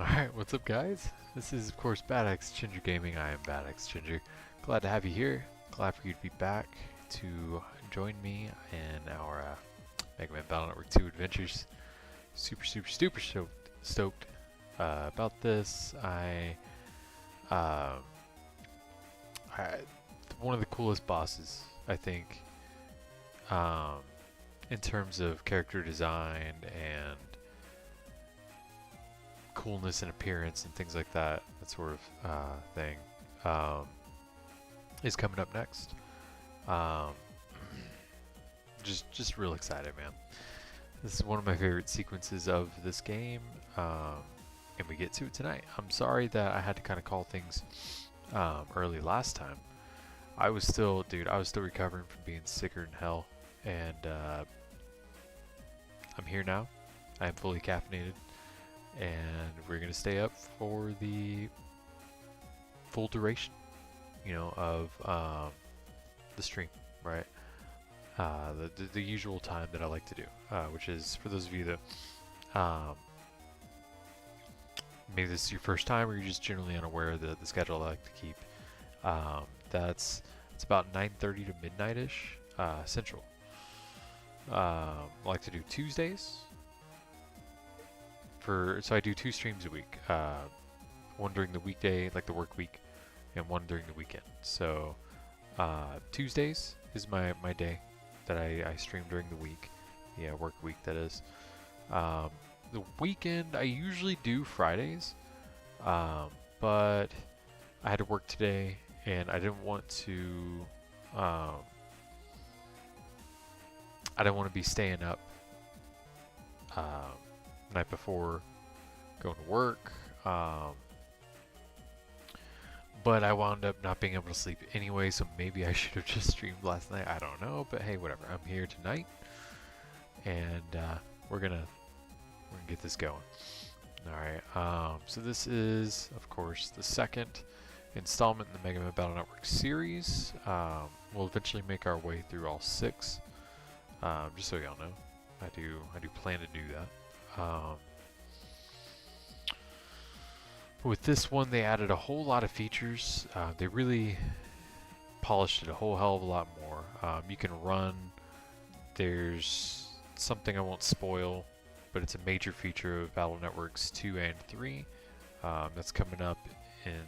Alright, what's up guys? This is of course BadX Ginger Gaming. I am BadX Ginger. Glad to have you here. Glad for you to be back to join me in our Megaman Battle Network 2 adventures. Super stoked about this. Um, I one of the coolest bosses, I think, in terms of character design and coolness and appearance and things like that, that sort of thing, is coming up next. Um, just real excited, man. This is one of my favorite sequences of this game, and we get to it tonight. I'm sorry that I had to kind of call things early last time. I was still recovering from being sicker than hell, and I'm here now. I am fully caffeinated, and we're gonna stay up for the full duration, of the stream, right? The usual time that I like to do, which is, for those of you that maybe this is your first time or you're just generally unaware of the schedule I like to keep, it's about 9:30 to midnight-ish Central. I like to do Tuesdays. So I do 2 streams a week, one during the weekday, like the work week, and one during the weekend. So Tuesdays is my day that I stream during the week, work week that is. The weekend I usually do Fridays, but I had to work today and I didn't want to be staying up night before going to work, but I wound up not being able to sleep anyway, so maybe I should have just streamed last night. I don't know, but hey, whatever. I'm here tonight, and we're gonna get this going. All right. So this is, of course, the second installment in the Megaman Battle Network series. We'll eventually make our way through all 6. Just so y'all know, I do plan to do that. With this one, they added a whole lot of features. They really polished it a whole hell of a lot more. You can run. There's something I won't spoil, but it's a major feature of Battle Networks 2 and 3. That's coming up in,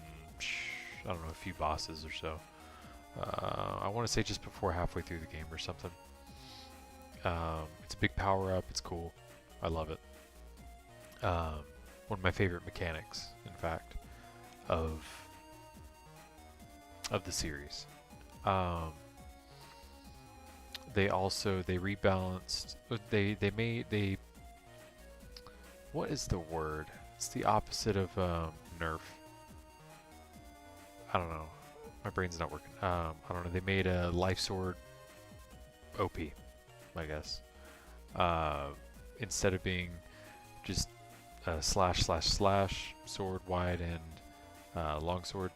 I don't know, a few bosses or so. I want to say just before halfway through the game or something. It's a big power up. It's cool. I love it. One of my favorite mechanics, in fact, of the series. They rebalanced. What is the word? It's the opposite of nerf. I don't know. My brain's not working. I don't know. They made a life sword OP, I guess. Instead of being just slash sword wide and long sword,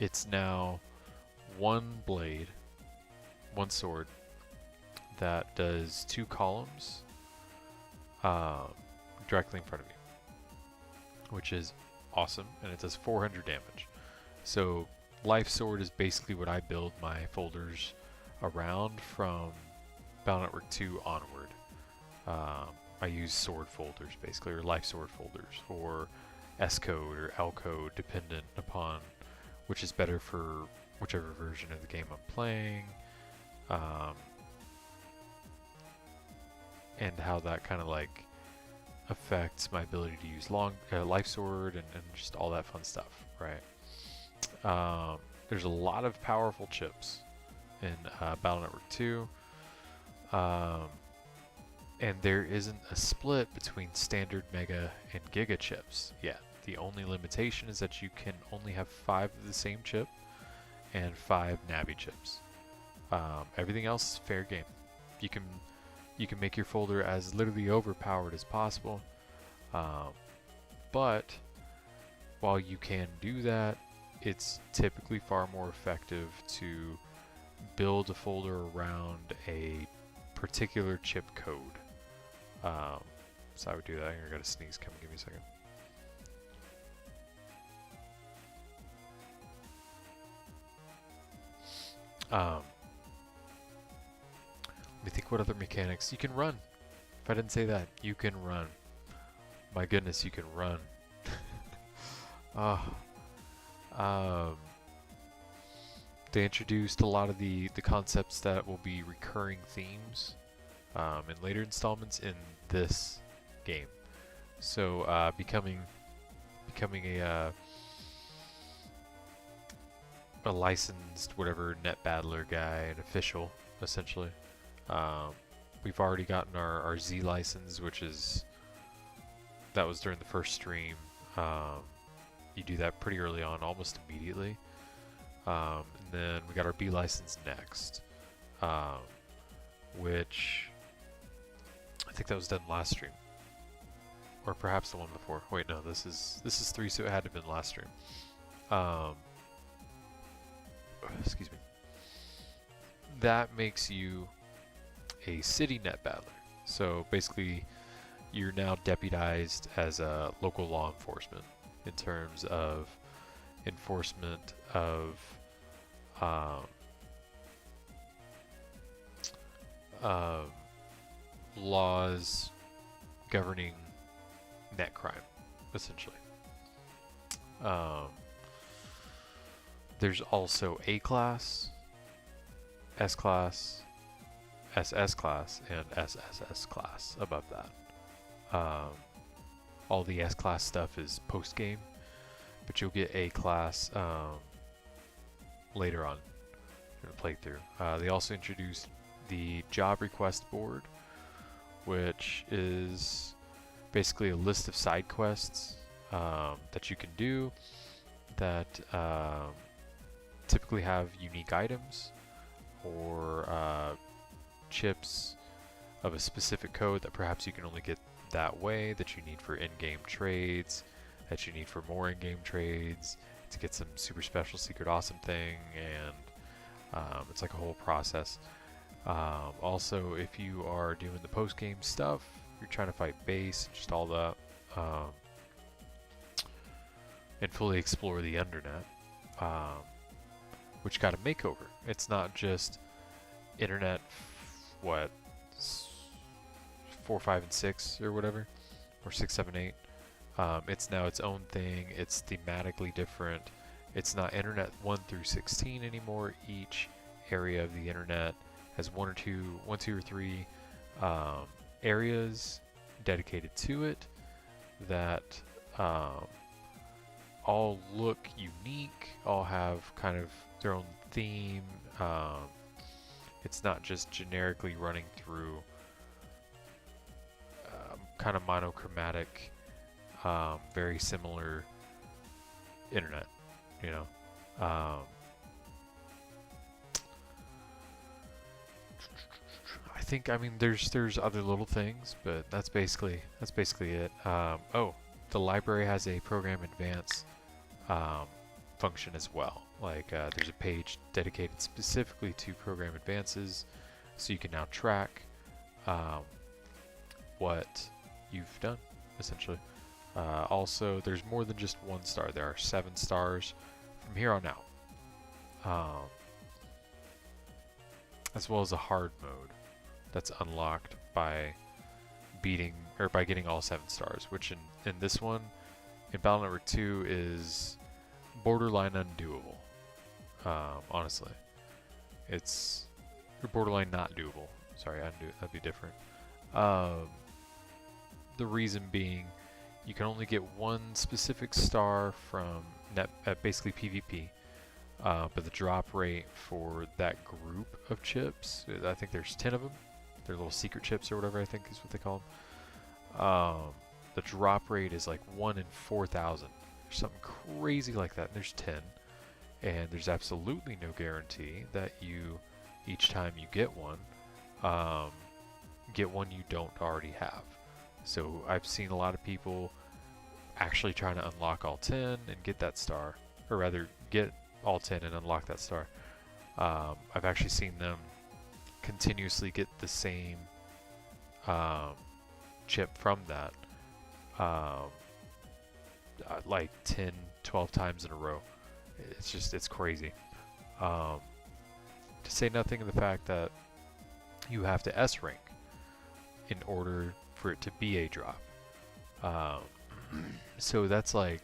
it's now one blade, one sword that does 2 columns directly in front of you, which is awesome, and it does 400 damage. So life sword is basically what I build my folders around from Battle Network 2 onward. I use sword folders basically, or life sword folders, or S code or L code, dependent upon which is better for whichever version of the game I'm playing, and how that kind of like affects my ability to use life sword and just all that fun stuff, right? There's a lot of powerful chips in Battle Network 2. And there isn't a split between standard Mega and Giga chips yet. The only limitation is that you can only have 5 of the same chip and 5 Navi chips. Everything else is fair game. You can make your folder as literally overpowered as possible, but while you can do that, it's typically far more effective to build a folder around a particular chip code. So I would do that. I got a sneeze coming. Give me a second. Let me think what other mechanics. You can run. If I didn't say that, you can run. My goodness, you can run. They introduced a lot of the concepts that will be recurring themes in later installments in this game. So becoming a licensed whatever Netbattler guy, an official essentially. We've already gotten our Z license, which is that was during the first stream. You do that pretty early on, almost immediately. And then we got our B license next, which I think that was done last stream, or perhaps the one before. Wait, no, this is 3, so it had to have been last stream. Excuse me. That makes you a city Netbattler. So basically, you're now deputized as a local law enforcement in terms of enforcement of laws governing net crime, essentially. There's also A class, S class, SS class, and SSS class above that. All the S class stuff is post game, but you'll get A class later on in the playthrough. They also introduced the job request board, which is basically a list of side quests that you can do that typically have unique items or chips of a specific code that perhaps you can only get that way, that you need for in-game trades, that you need for more in-game trades, to get some super special secret awesome thing, and it's like a whole process. Also, if you are doing the post-game stuff, you're trying to fight base, just all that, and fully explore the internet, which got a makeover. It's not just internet, what, 4, 5, and 6 or whatever, or 6, 7, 8. It's now its own thing. It's thematically different. It's not internet 1 through 16 anymore. Each area of the internet has one, two, or three areas dedicated to it that all look unique, all have kind of their own theme. It's not just generically running through kind of monochromatic, very similar internet, you know. I mean, there's other little things, but that's basically it. Oh, the library has a program advance function as well. Like there's a page dedicated specifically to program advances, so you can now track what you've done, essentially. Also, there's more than just 1 star. There are 7 stars from here on out, as well as a hard mode that's unlocked by getting all 7 stars, which in this one, in Battle Network 2, is borderline undoable. Honestly, it's borderline not doable. Sorry, that'd be different. The reason being, you can only get 1 specific star from basically PvP, but the drop rate for that group of chips, I think there's 10 of them. They're little secret chips or whatever, I think is what they call them. The drop rate is like 1 in 4,000. There's something crazy like that, and there's 10. And there's absolutely no guarantee that you, each time you get one you don't already have. So I've seen a lot of people actually trying to unlock all 10 and get that star, or rather get all 10 and unlock that star. I've actually seen them continuously get the same chip from that like 10, 12 times in a row. It's crazy. To say nothing of the fact that you have to S rank in order for it to be a drop. So that's like,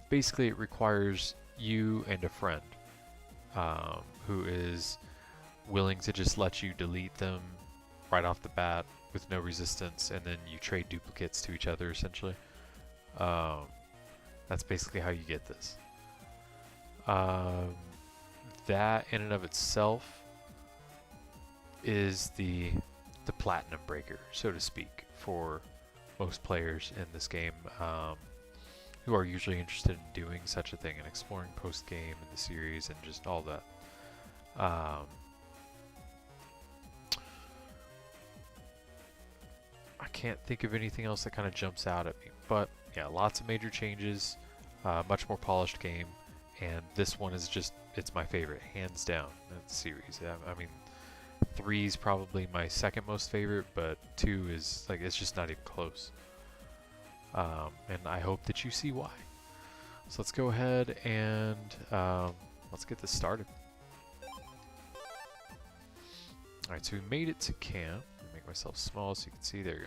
basically it requires you and a friend who is willing to just let you delete them right off the bat with no resistance, and then you trade duplicates to each other essentially. That's basically how you get this. That in and of itself is the platinum breaker, so to speak, for most players in this game who are usually interested in doing such a thing and exploring post-game in the series and just all that. I can't think of anything else that kind of jumps out at me, but yeah, lots of major changes, much more polished game, and this one is just, it's my favorite, hands down, in the series. I mean, 3 is probably my second most favorite, but 2 is, like, it's just not even close. And I hope that you see why. So let's go ahead and let's get this started. Alright, so we made it to camp. Let me make myself small so you can see. There you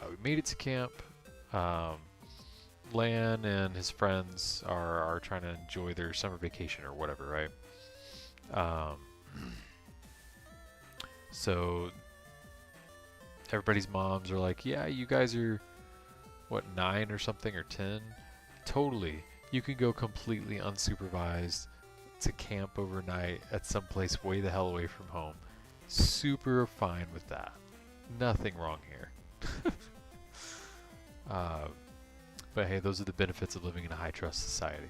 go. We made it to camp. Lan and his friends are trying to enjoy their summer vacation or whatever, right? So everybody's moms are like, yeah, you guys are, what, 9 or something, or 10? Totally. You can go completely unsupervised to camp overnight at some place way the hell away from home. Super fine with that. Nothing wrong here. But hey, those are the benefits of living in a high-trust society.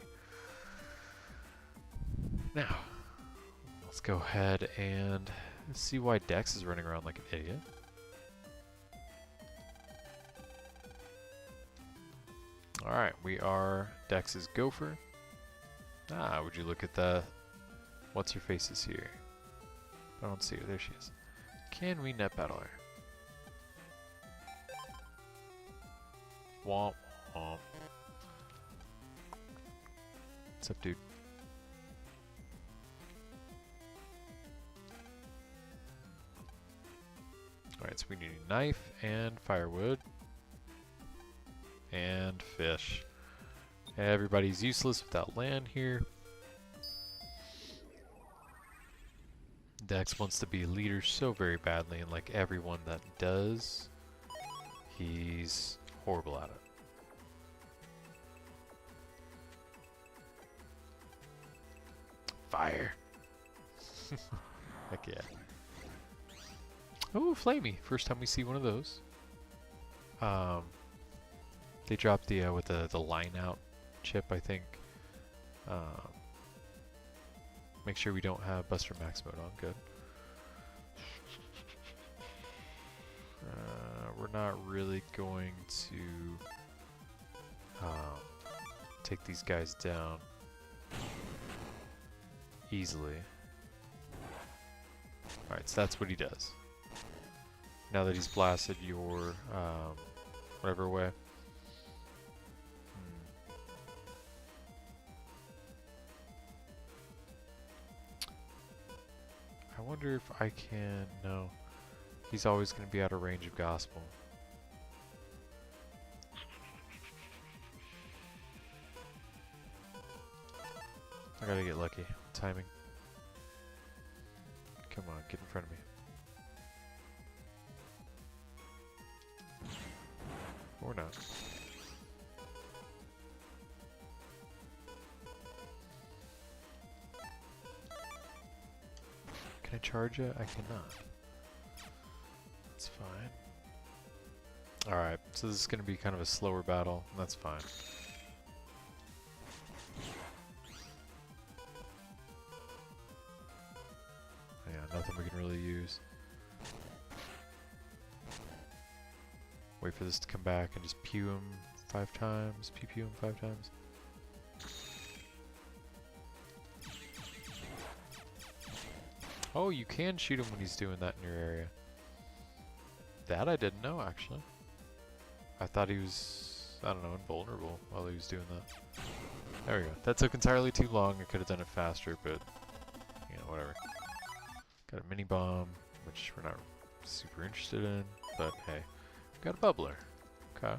Now, let's go ahead and see why Dex is running around like an idiot. Alright, we are Dex's Gopher. Ah, would you look at the... What's her face is here? I don't see her. There she is. Can we net battle her? Womp womp. What's up, dude? Alright, so we need a knife and firewood. And fish. Everybody's useless without land here. Dex wants to be a leader so very badly, and like everyone that does, he's horrible at it. Fire. Heck yeah. Oh, Flamey. First time we see one of those. They dropped the with the line out chip, I think. Make sure we don't have Buster Max mode on. Good. We're not really going to take these guys down easily. Alright, so that's what he does. Now that he's blasted your whatever away. I wonder if I can... No. He's always going to be out of range of Gospel. I gotta get lucky. Timing. Come on, get in front of me. Or not. Can I charge it? I cannot. That's fine. Alright, so this is going to be kind of a slower battle, and that's fine. Yeah, nothing we can really use. Wait for this to come back and just pew him 5 times. Pew him 5 times. Oh, you can shoot him when he's doing that in your area. That I didn't know, actually. I thought he was, I don't know, invulnerable while he was doing that. There we go. That took entirely too long. I could have done it faster, but, you know, whatever. Got a mini bomb, which we're not super interested in, but hey. Got a bubbler. Okay.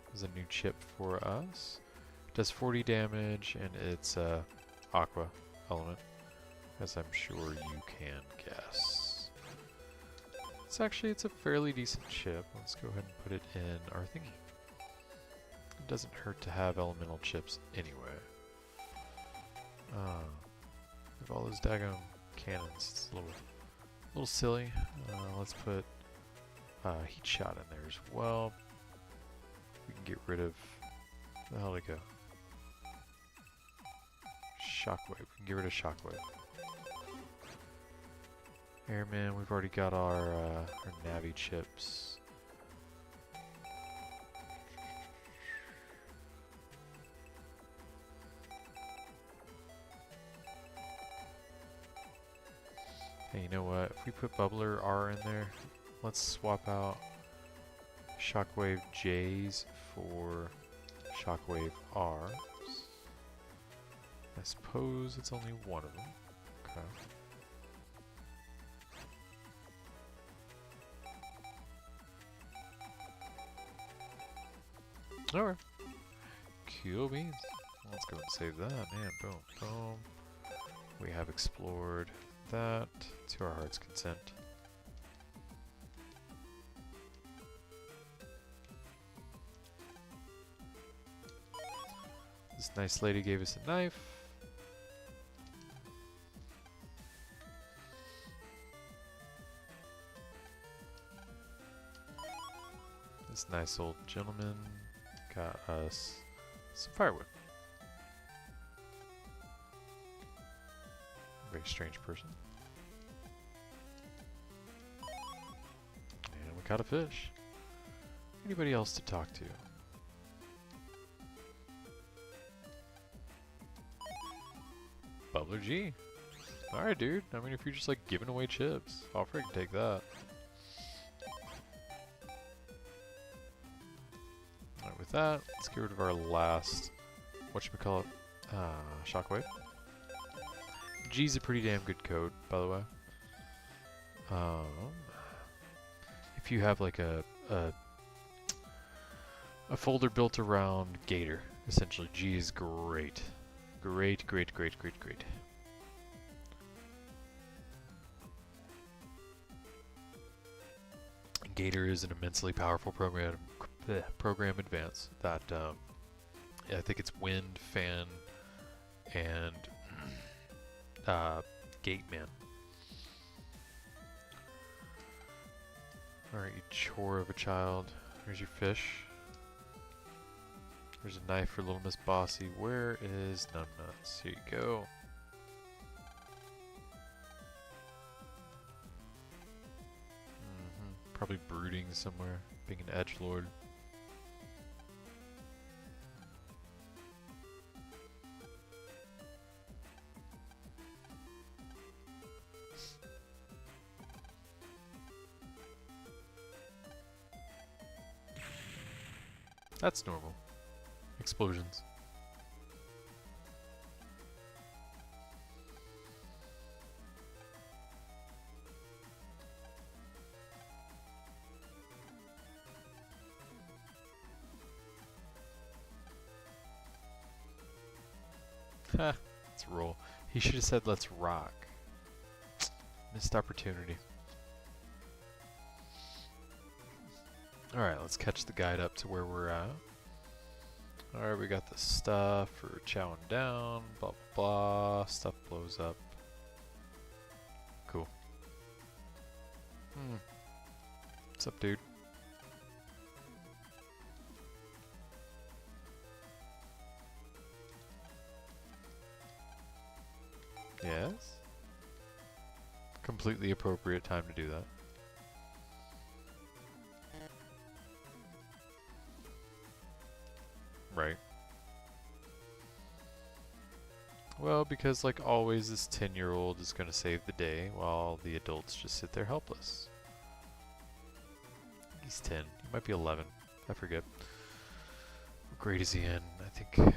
There's a new chip for us. Does 40 damage, and it's aqua element, as I'm sure you can guess. It's a fairly decent chip. Let's go ahead and put it in our thingy. It doesn't hurt to have elemental chips anyway. We have all those daggone cannons. It's a little silly. Let's put heat shot in there as well. We can get rid of, where the hell did it go? Shockwave. We can get rid of shockwave. Airman, we've already got our Navi chips. Hey, you know what? If we put Bubbler R in there, let's swap out Shockwave J's for Shockwave R's. I suppose it's only one of them. Okay. Alright. Cool beans. Let's go and save that. And boom, boom. We have explored that to our heart's content. This nice lady gave us a knife. This nice old gentleman got us some firewood. Very strange person. And we caught a fish. Anybody else to talk to? Bubbler G. Alright, dude. I mean, if you're just like giving away chips, I'll freaking take that. Alright, with that, let's get rid of our last, whatchamacallit, shockwave. G's a pretty damn good code, by the way. If you have like a folder built around Gator, essentially, G is great. Great, great, great, great, great. Gator is an immensely powerful program advance that I think it's wind, fan, and Gateman. Alright, you chore of a child. Here's your fish. There's a knife for Little Miss Bossy. Where is Numbnuts? Here you go. Probably brooding somewhere, being an edgelord. That's normal. Explosions. Ha, let's roll. He should have said let's rock. Missed opportunity. Alright, let's catch the guide up to where we're at. Alright, we got the stuff for chowing down, blah blah blah, stuff blows up. Cool. What's up, dude? Yes? Completely appropriate time to do that. Right. Well, because like always, this 10-year-old is going to save the day while the adults just sit there helpless. he's 10. He might be 11. I forget. What grade is he in? I think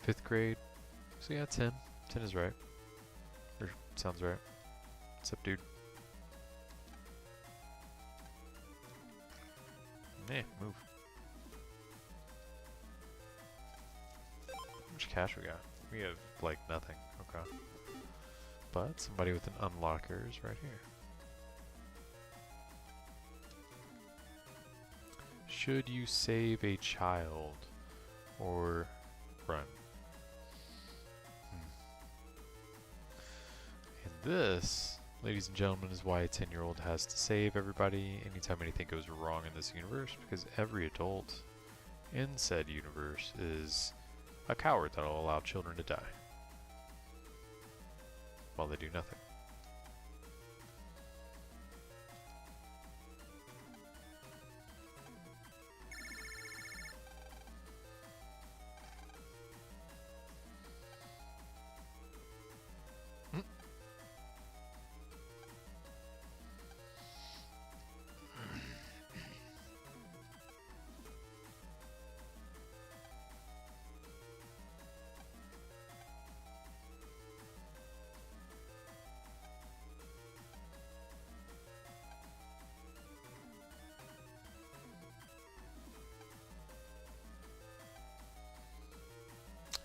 5th grade. So yeah, 10. 10 is right. Or sounds right. What's up, dude? Move. How much cash we got? We have, like, nothing. Okay. But somebody with an unlocker is right here. Should you save a child or run? And this, ladies and gentlemen, is why a 10-year-old has to save everybody anytime anything goes wrong in this universe, because every adult in said universe is a coward that'll allow children to die while they do nothing.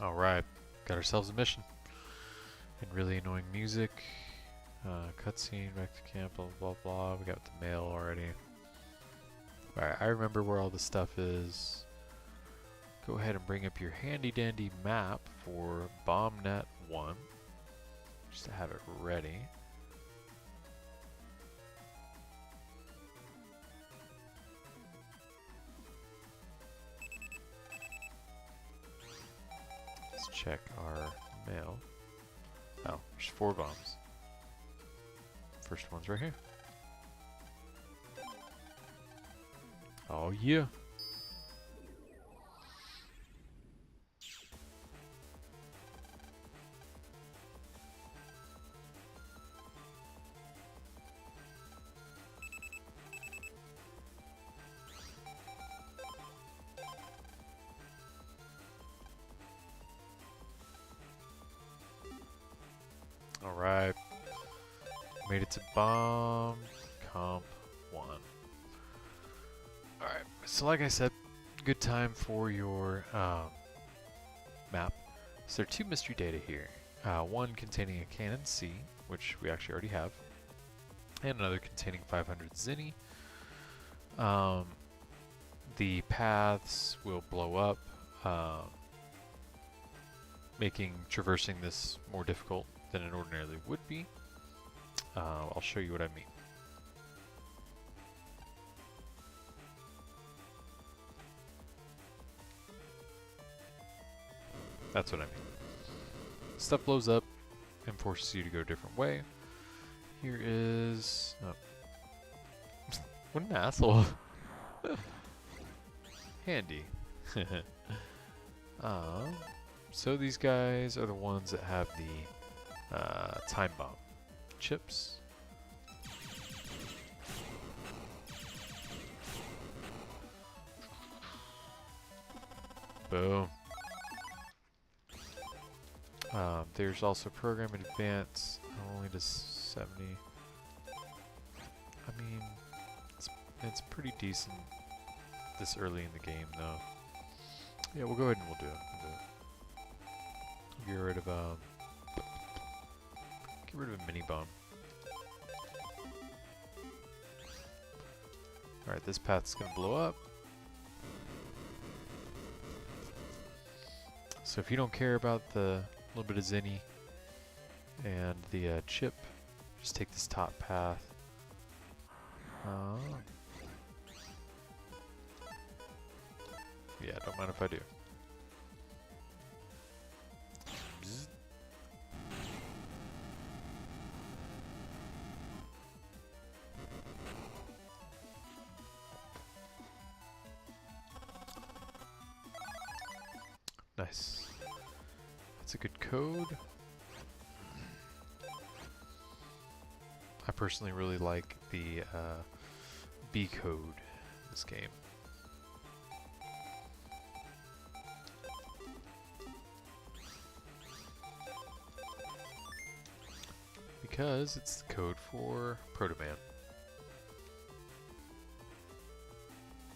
Alright, got ourselves a mission. And really annoying music. Cutscene, back to camp, blah blah blah. We got the mail already. Alright, I remember where all the stuff is. Go ahead and bring up your handy dandy map for BombNet 1. Just to have it ready. Check our mail. Oh, there's 4 bombs. First one's right here. Oh yeah. Alright. Made it to bomb comp 1. Alright, so like I said, good time for your map. So there are 2 mystery data here. One containing a cannon C, which we actually already have, and another containing 500 zinni. The paths will blow up, making traversing this more difficult than it ordinarily would be. I'll show you what I mean. That's what I mean. Stuff blows up and forces you to go a different way. Here is... Oh. What an asshole. Handy. So these guys are the ones that have the time bomb chips. Boom. There's also program advance, only to 70. I mean, it's pretty decent this early in the game, though. Yeah, we'll go ahead and we'll do it. Get rid of a mini bomb. Alright, this path's gonna blow up. So if you don't care about the little bit of zinni and the chip, just take this top path. Yeah, don't mind if I do. Bzz. Nice. That's a good code. I personally really like the B code. this game. Because it's the code for Proto-Man.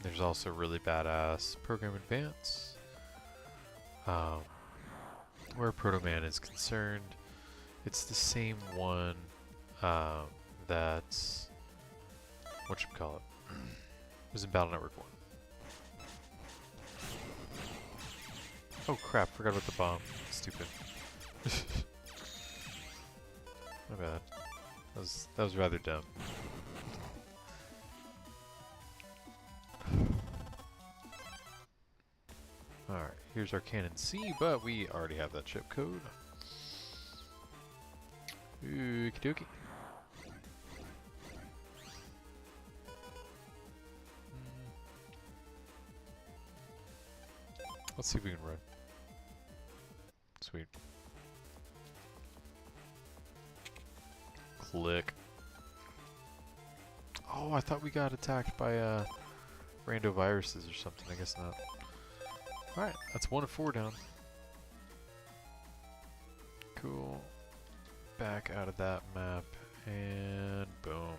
There's also really badass Program Advance. Where Proto-Man is concerned, it's the same one that's whatchamacallit was in Battle Network 1. Oh crap, forgot about the bomb. Stupid. My bad. That was rather dumb. Alright, here's our Cannon C, but we already have that chip code. Okie dokie. Let's see if we can run. Sweet. Click. Oh, I thought we got attacked by rando viruses or something. I guess not. Alright, that's 1 of 4 down. Cool. Back out of that map, and boom.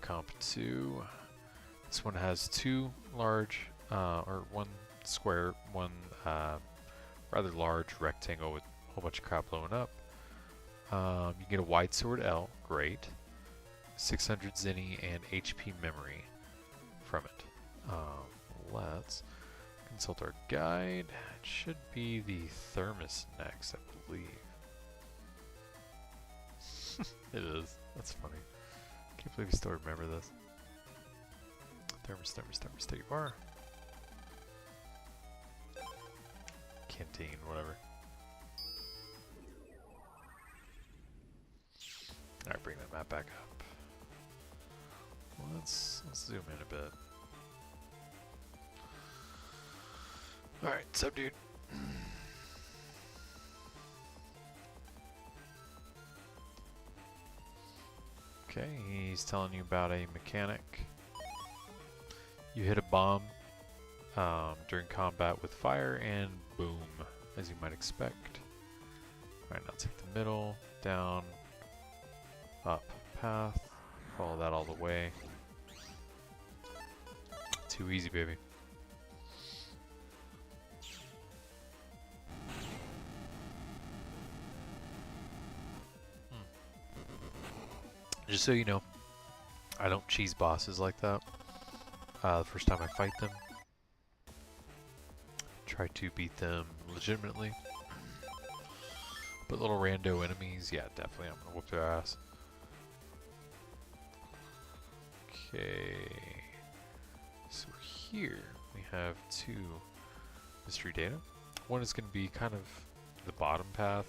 Comp 2. This one has 2 large, or 1 square, 1 rather large rectangle with a whole bunch of crap blowing up. You get a wide sword L, great. 600 Zenny and HP memory from it. Let's consult our guide. It should be the thermos next, I believe. It is. That's funny. Can't believe you still remember this. Thermos, there you are. Canteen, whatever. Alright, bring that map back up. Let's zoom in a bit. Alright, what's up, dude? Okay, he's telling you about a mechanic. You hit a bomb during combat with fire and boom, as you might expect. Alright, now take the middle, down, up, path, follow that all the way. Too easy, baby. Just so you know, I don't cheese bosses like that. The first time I fight them, try to beat them legitimately. But little rando enemies, yeah, definitely I'm gonna whoop their ass. Okay, so here we have 2 mystery data. One is going to be kind of the bottom path,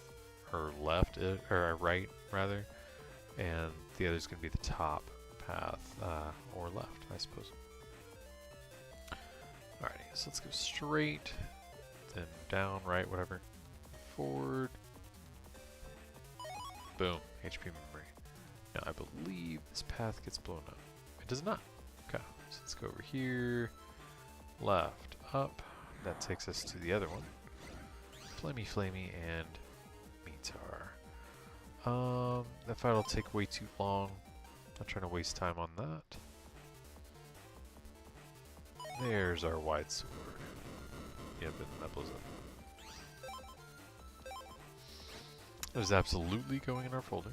or left, or right rather, and the other is going to be the top path, or left, I suppose. Alrighty, so let's go straight, then down, right, whatever, forward, boom, HP memory. Now I believe this path gets blown up. It does not. Okay, so let's go over here, left, up, that takes us to the other one. Flamey, and Meteor. That fight will take way too long. Not trying to waste time on that. There's our wide sword. Yep, and that blows up. That is absolutely going in our folder.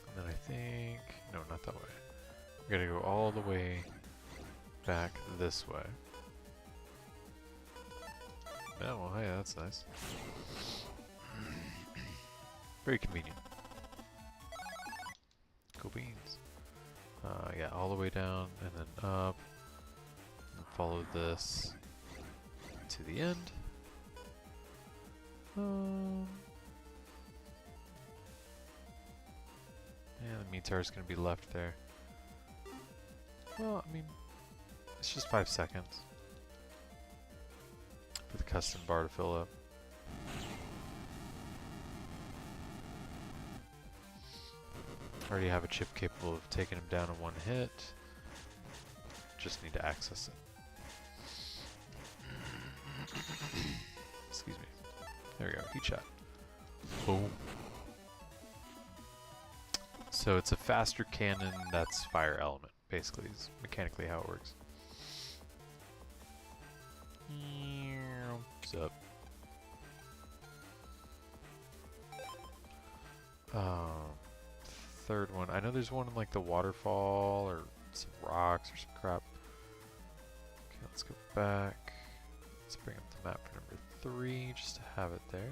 And then I think... no, not that way. We're gonna go all the way back this way. Oh, well, hey, that's nice. Very convenient. Cool beans. Yeah, all the way down and then up. And follow this to the end. Yeah, the meteor is going to be left there. Well, I mean, it's just 5 seconds for the custom bar to fill up. Already have a chip capable of taking him down in one hit. Just need to access it. Excuse me. There we go. Heat shot. Boom. So it's a faster cannon that's fire element, basically, is mechanically how it works. What's up? Third one. I know there's one in like the waterfall or some rocks or some crap. Okay, let's go back. Let's bring up the map for number 3 just to have it there.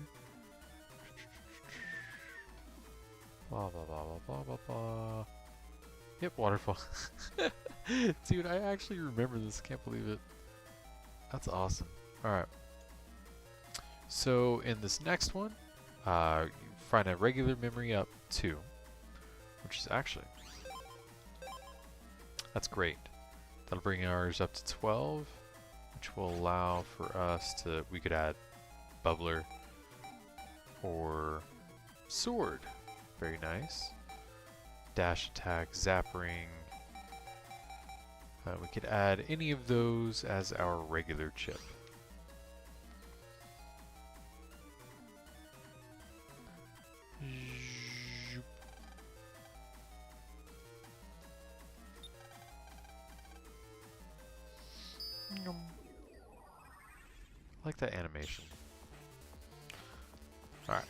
Blah blah blah blah blah blah blah. Yep, waterfall. Dude, I actually remember this. Can't believe it. That's awesome. Alright. So in this next one, you find a regular memory up 2, which is actually, that's great. That'll bring ours up to 12, which will allow for us to, we could add bubbler or sword. Very nice. Dash attack, zap ring. We could add any of those as our regular chip. I like that animation. Alright.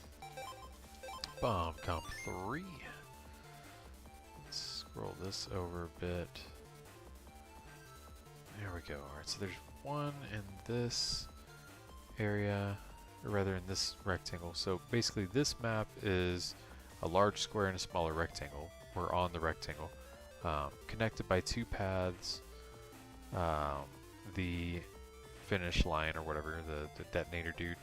Bomb comp 3. Let's scroll this over a bit. There we go. Alright, so there's one in this area, or rather in this rectangle. So basically this map is a large square and a smaller rectangle. We're on the rectangle. Connected by 2 paths. The finish line or whatever, the detonator dude,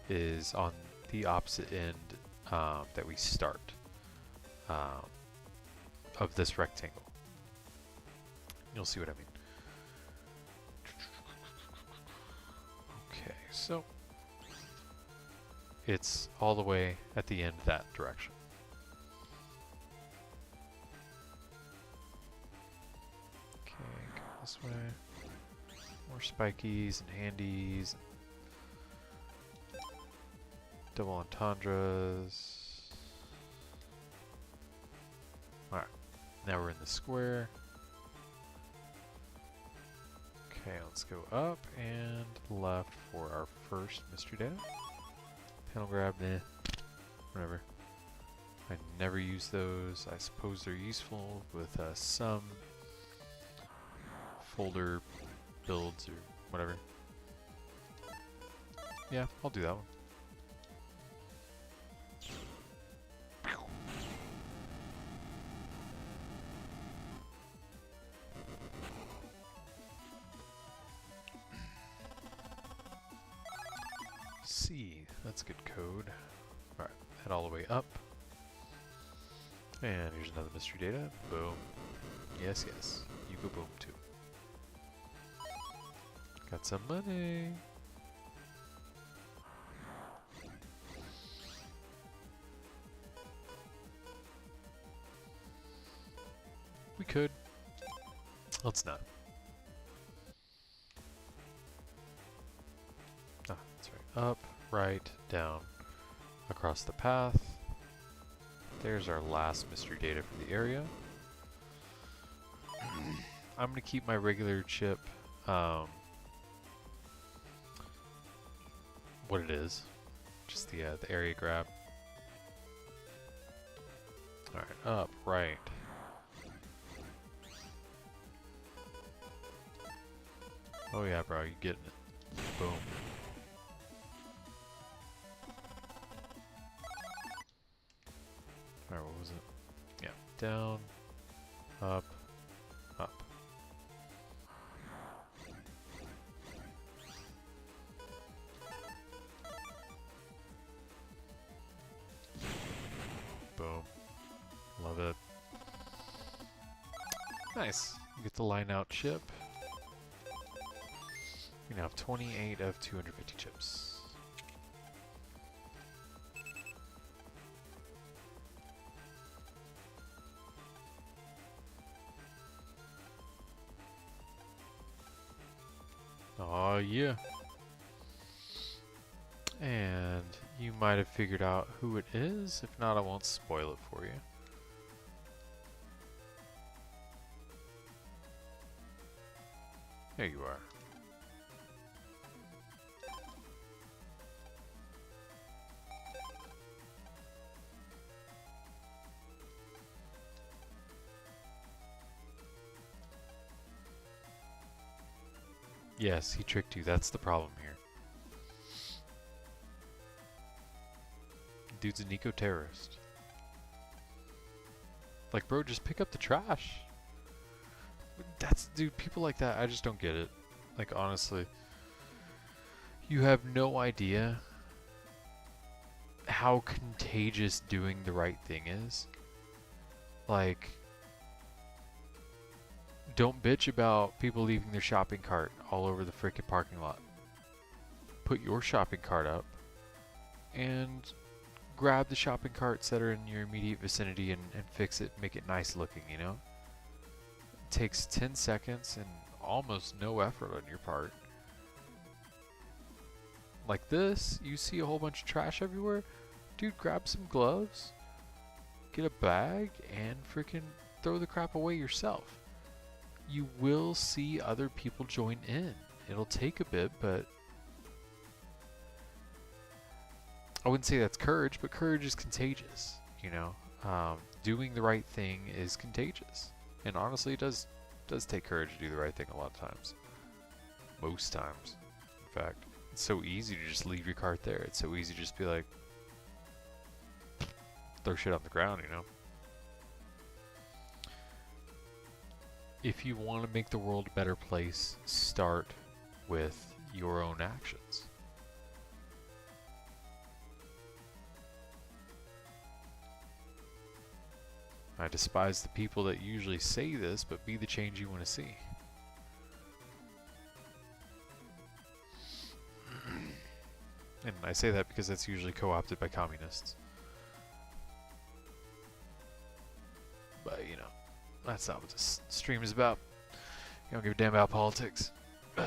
is on the opposite end that we start of this rectangle. You'll see what I mean. Okay, so it's all the way at the end that direction. Okay, go this way. More spikies and handies. Double entendres. Alright, now we're in the square. Okay, let's go up and left for our first mystery data. Panel grab, nah, whatever. I never use those. I suppose they're useful with some folder builds or whatever. Yeah, I'll do that one. C, that's good code. Alright, head all the way up. And here's another mystery data. Boom. Yes, yes. You go boom too. Got some money. We could. Let's not. Ah, that's right. Up, right, down, across the path. There's our last mystery data for the area. I'm going to keep my regular chip what it is. Just the area grab. Alright, up, right. Oh yeah, bro, you getting it. Boom. Alright, what was it? Yeah, down, up, up. Boom. Love it. Nice. You get the line out chip. We now have 28 of 250 chips. Oh yeah. And you might have figured out who it is. If not, I won't spoil it for you. There you are. Yes, he tricked you. That's the problem here. Dude's an eco-terrorist. Like, bro, just pick up the trash. Dude, people like that, I just don't get it. Like, honestly. You have no idea how contagious doing the right thing is. Like, don't bitch about people leaving their shopping cart all over the freaking parking lot. Put your shopping cart up and grab the shopping carts that are in your immediate vicinity and fix it, make it nice looking, you know? It takes 10 seconds and almost no effort on your part. Like this, you see a whole bunch of trash everywhere, dude, grab some gloves, get a bag, and freaking throw the crap away yourself. You will see other people join in. It'll take a bit, but I wouldn't say that's courage, but courage is contagious, you know? Doing the right thing is contagious. And honestly, it does take courage to do the right thing a lot of times. Most times, in fact. It's so easy to just leave your cart there. It's so easy to just be like, throw shit on the ground, you know? If you want to make the world a better place, start with your own actions. I despise the people that usually say this, but be the change you want to see. And I say that because that's usually co-opted by communists. But, you know, that's not what this stream is about. You don't give a damn about politics. I'm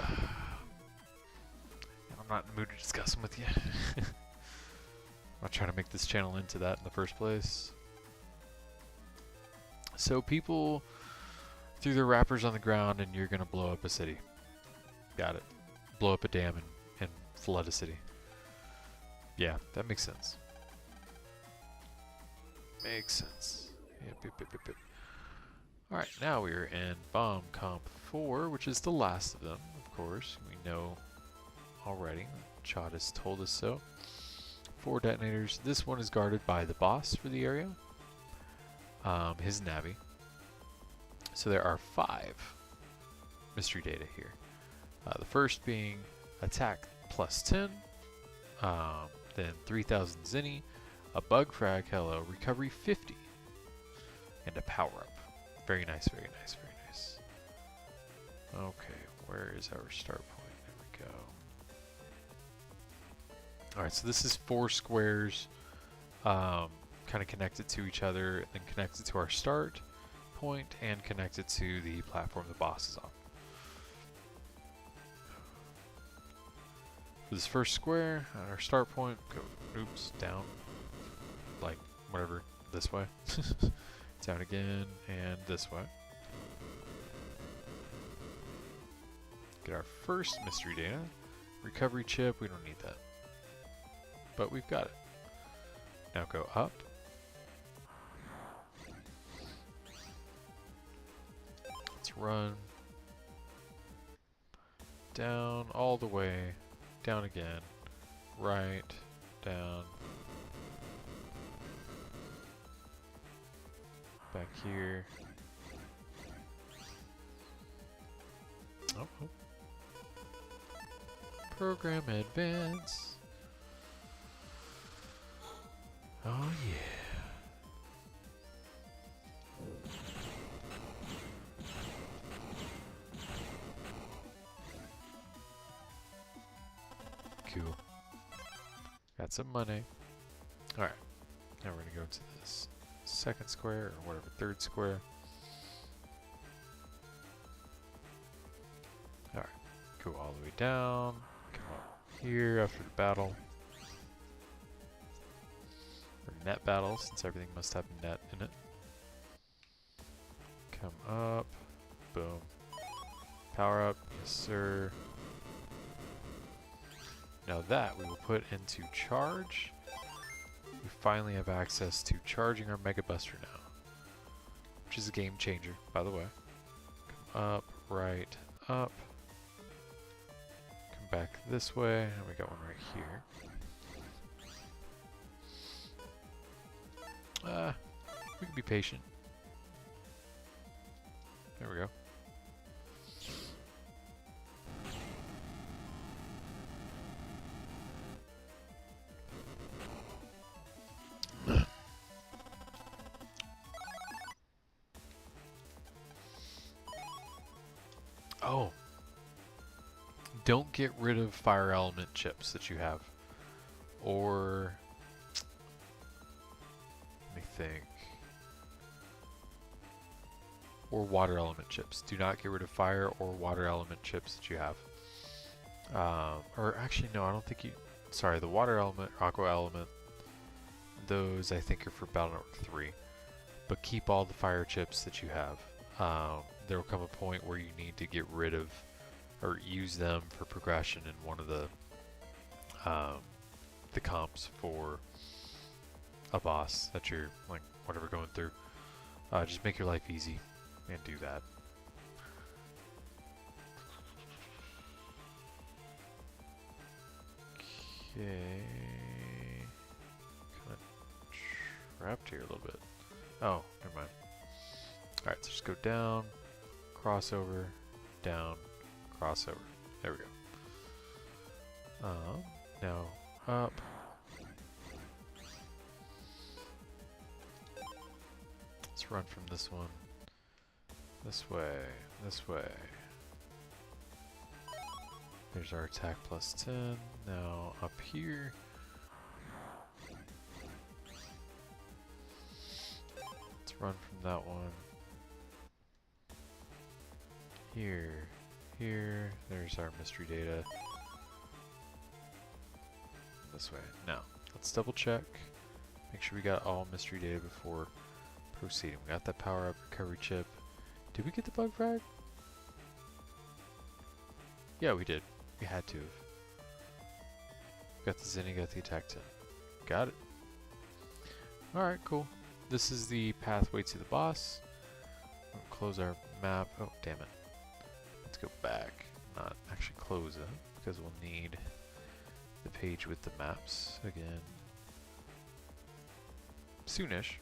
not in the mood to discuss them with you. I'm not trying to make this channel into that in the first place. So people threw their wrappers on the ground and you're going to blow up a city. Got it. Blow up a dam and flood a city. Yeah, that makes sense. Makes sense. Yep. Alright, now we are in Bomb Comp 4, which is the last of them, of course. We know already. Chad has told us so. 4 detonators. This one is guarded by the boss for the area. His navvy. So there are 5 mystery data here. The first being attack plus 10, then 3000 zenny, a bug frag, hello, recovery 50, and a power up. Very nice, very nice, very nice. Okay, where is our start point? There we go. Alright, so this is 4 squares. Kind of connected to each other, then connected to our start point, and connected to the platform the boss is on. For this first square, at our start point, go, oops, down, like, whatever, this way. Down again, and this way. Get our first mystery data. Recovery chip, we don't need that. But we've got it. Now go up. Let's run. Down, all the way. Down again. Right. Down. Back here. Oh. Program advance. Oh yeah. Cool. Got some money. Alright. Now we're gonna go to this second square, or whatever, third square. Alright. go all the way down, come up here after the battle. Or net battle, since everything must have net in it. Come up, boom. Power up, yes sir. Now that we will put into charge. We finally have access to charging our Mega Buster now, which is a game changer, by the way. Come up, right, up. Come back this way, and we got one right here. We can be patient. There we go. Oh. Don't get rid of fire element chips that you have. Or let me think. Or water element chips. Do not get rid of fire or water element chips that you have. Or actually no, I don't think you... Sorry, the water element, aqua element, those I think are for Battle Network 3. But keep all the fire chips that you have. There will come a point where you need to get rid of or use them for progression in one of the comps for a boss that you're like whatever going through. Just make your life easy and do that. Okay, kind of trapped here a little bit. Oh, never mind. All right, so just go down, crossover, down, crossover. There we go. Now up. Let's run from this one. This way, this way. There's our attack plus 10. Now up here. Let's run from that one. Here, here. There's our mystery data. This way. Now, let's double check. Make sure we got all mystery data before proceeding. We got that power up recovery chip. Did we get the bug frag? Yeah, we did. We had to have. Got the Zinni, got the attack 10. Got it. Alright, cool. This is the pathway to the boss. We'll close our map. Oh, damn it. Let's go back. Not actually close it, because we'll need the page with the maps again soonish.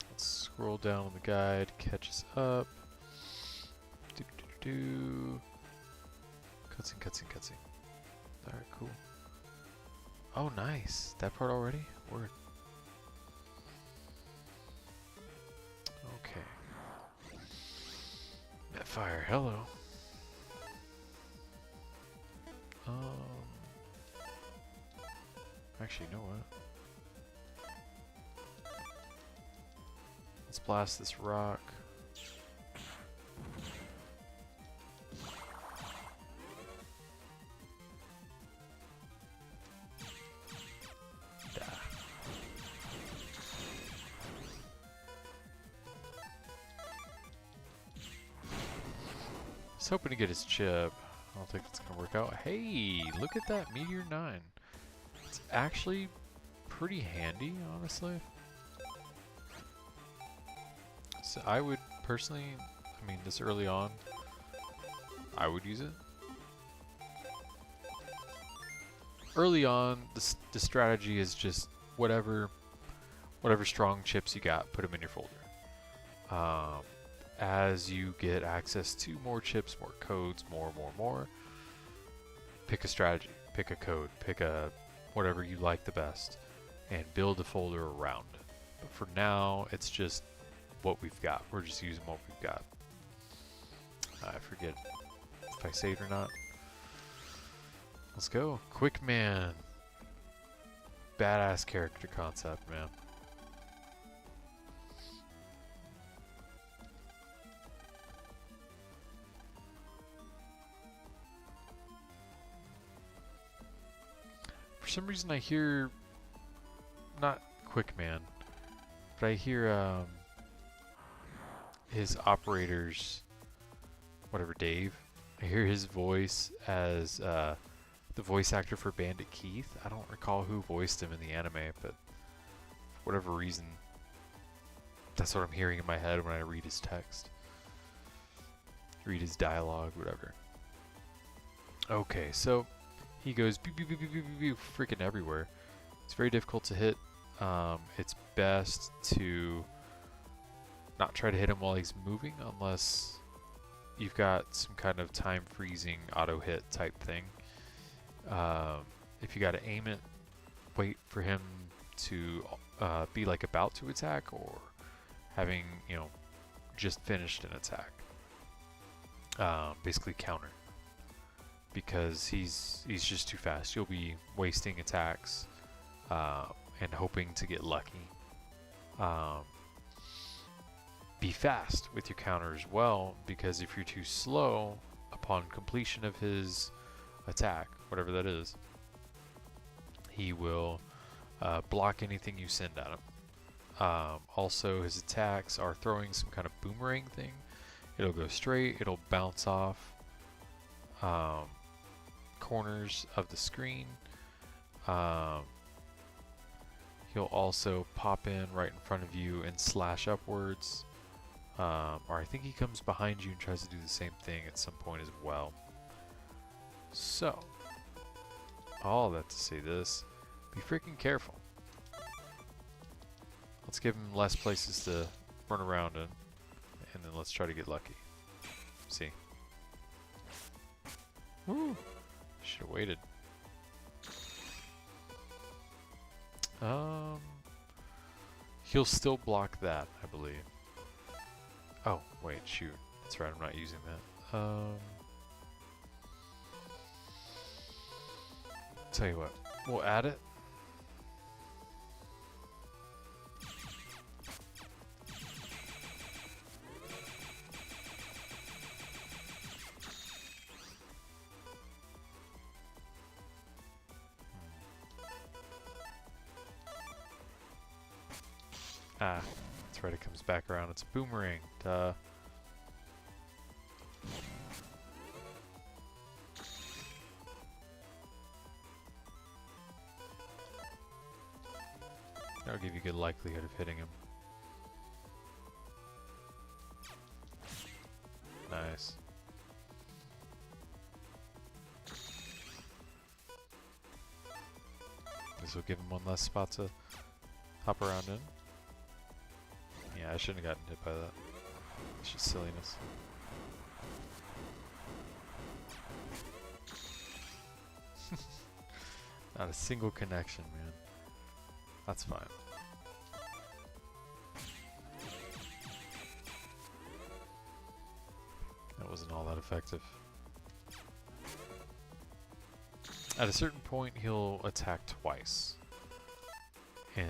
Let's scroll down on the guide, catch us up. Cutscene, cutscene, cutscene. Alright, cool. Oh, nice. That part already? Word. Okay. Netfire, hello. Actually, you know what? Let's blast this rock. I was hoping to get his chip. I don't think it's gonna work out. Hey, look at that Meteor 9. It's actually pretty handy, honestly. So I would personally, I mean, this early on, I would use it. Early on, the strategy is just whatever strong chips you got, put them in your folder. As you get access to more chips, more codes, more, pick a strategy, pick a code, pick a whatever you like the best, and build a folder around. But for now, it's just what we've got. We're just using what we've got. I forget if I saved or not. Let's go. Quickman. Badass character concept, man. some reason I hear, not Quickman, but I hear his operator's, whatever, Dave. I hear his voice as the voice actor for Bandit Keith. I don't recall who voiced him in the anime, but for whatever reason, that's what I'm hearing in my head when I read his text. Read his dialogue, whatever. Okay, so he goes pew, pew, pew, pew, pew, pew, freaking everywhere. It's very difficult to hit. It's best to not try to hit him while he's moving unless you've got some kind of time freezing auto hit type thing. If you got to aim it, wait for him to be like about to attack or having, you know, just finished an attack. Basically counter, because he's just too fast. You'll be wasting attacks and hoping to get lucky. Be fast with your counter as well, because if you're too slow upon completion of his attack, whatever that is, he will block anything you send at him. Also, his attacks are throwing some kind of boomerang thing. It'll go straight, it'll bounce off corners of the screen. He'll also pop in right in front of you and slash upwards. Or I think he comes behind you and tries to do the same thing at some point as well. So, all that to say this, be freaking careful. Let's give him less places to run around in, and then let's try to get lucky. See. Woo! Should have waited. He'll still block that, I believe. Oh, wait, shoot. That's right, I'm not using that. Tell you what, we'll add it. Ah, that's right, it comes back around. It's a boomerang. Duh. That'll give you good likelihood of hitting him. Nice. This will give him one less spot to hop around in. Yeah, I shouldn't have gotten hit by that. It's just silliness. Not a single connection, man. That's fine. That wasn't all that effective. At a certain point, he'll attack twice in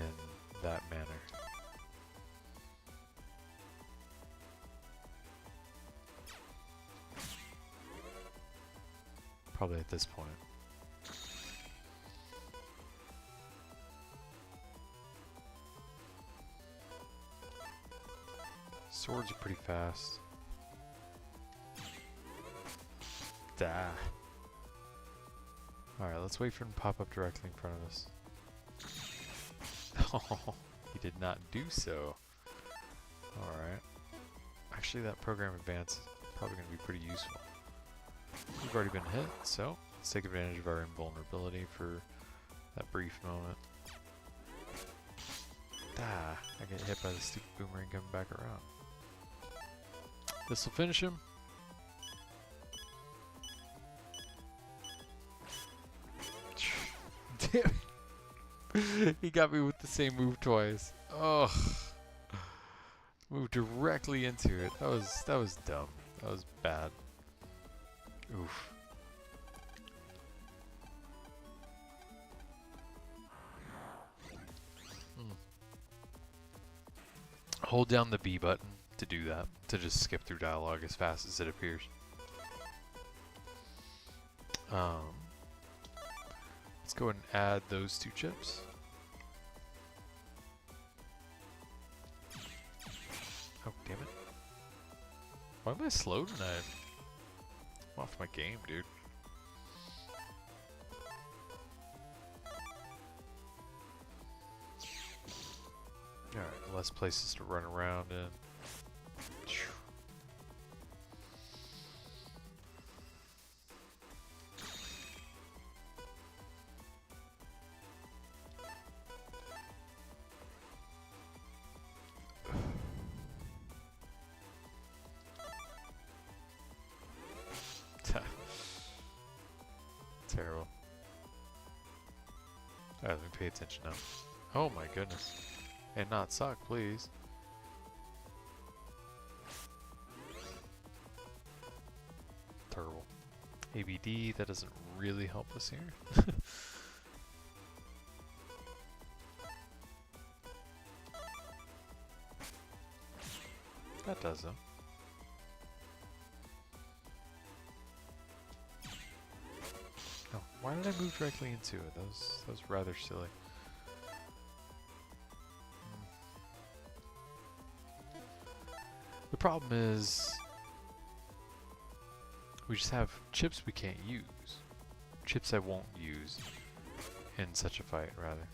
that manner. Probably at this point. Swords are pretty fast. Da. Alright, let's wait for him to pop up directly in front of us. Oh, he did not do so. Alright. Actually, that program advance is probably going to be pretty useful. We've already been hit, so let's take advantage of our invulnerability for that brief moment. Ah, I get hit by the stupid boomerang coming back around. This'll finish him. Damn. He got me with the same move twice. Ugh. Moved directly into it. That was dumb. That was bad. Oof. Hold down the B button to do that, to just skip through dialogue as fast as it appears. Let's go ahead and add those 2 chips. Oh, damn it. Why am I slow tonight? I'm off my game, dude. Alright, less places to run around in. Terrible. Alright, let me pay attention now. Oh my goodness. And not suck, please. Terrible. ABD, that doesn't really help us here. That does though. Oh, why did I move directly into it? That was rather silly. The problem is we just have chips we can't use. Chips I won't use in such a fight, rather.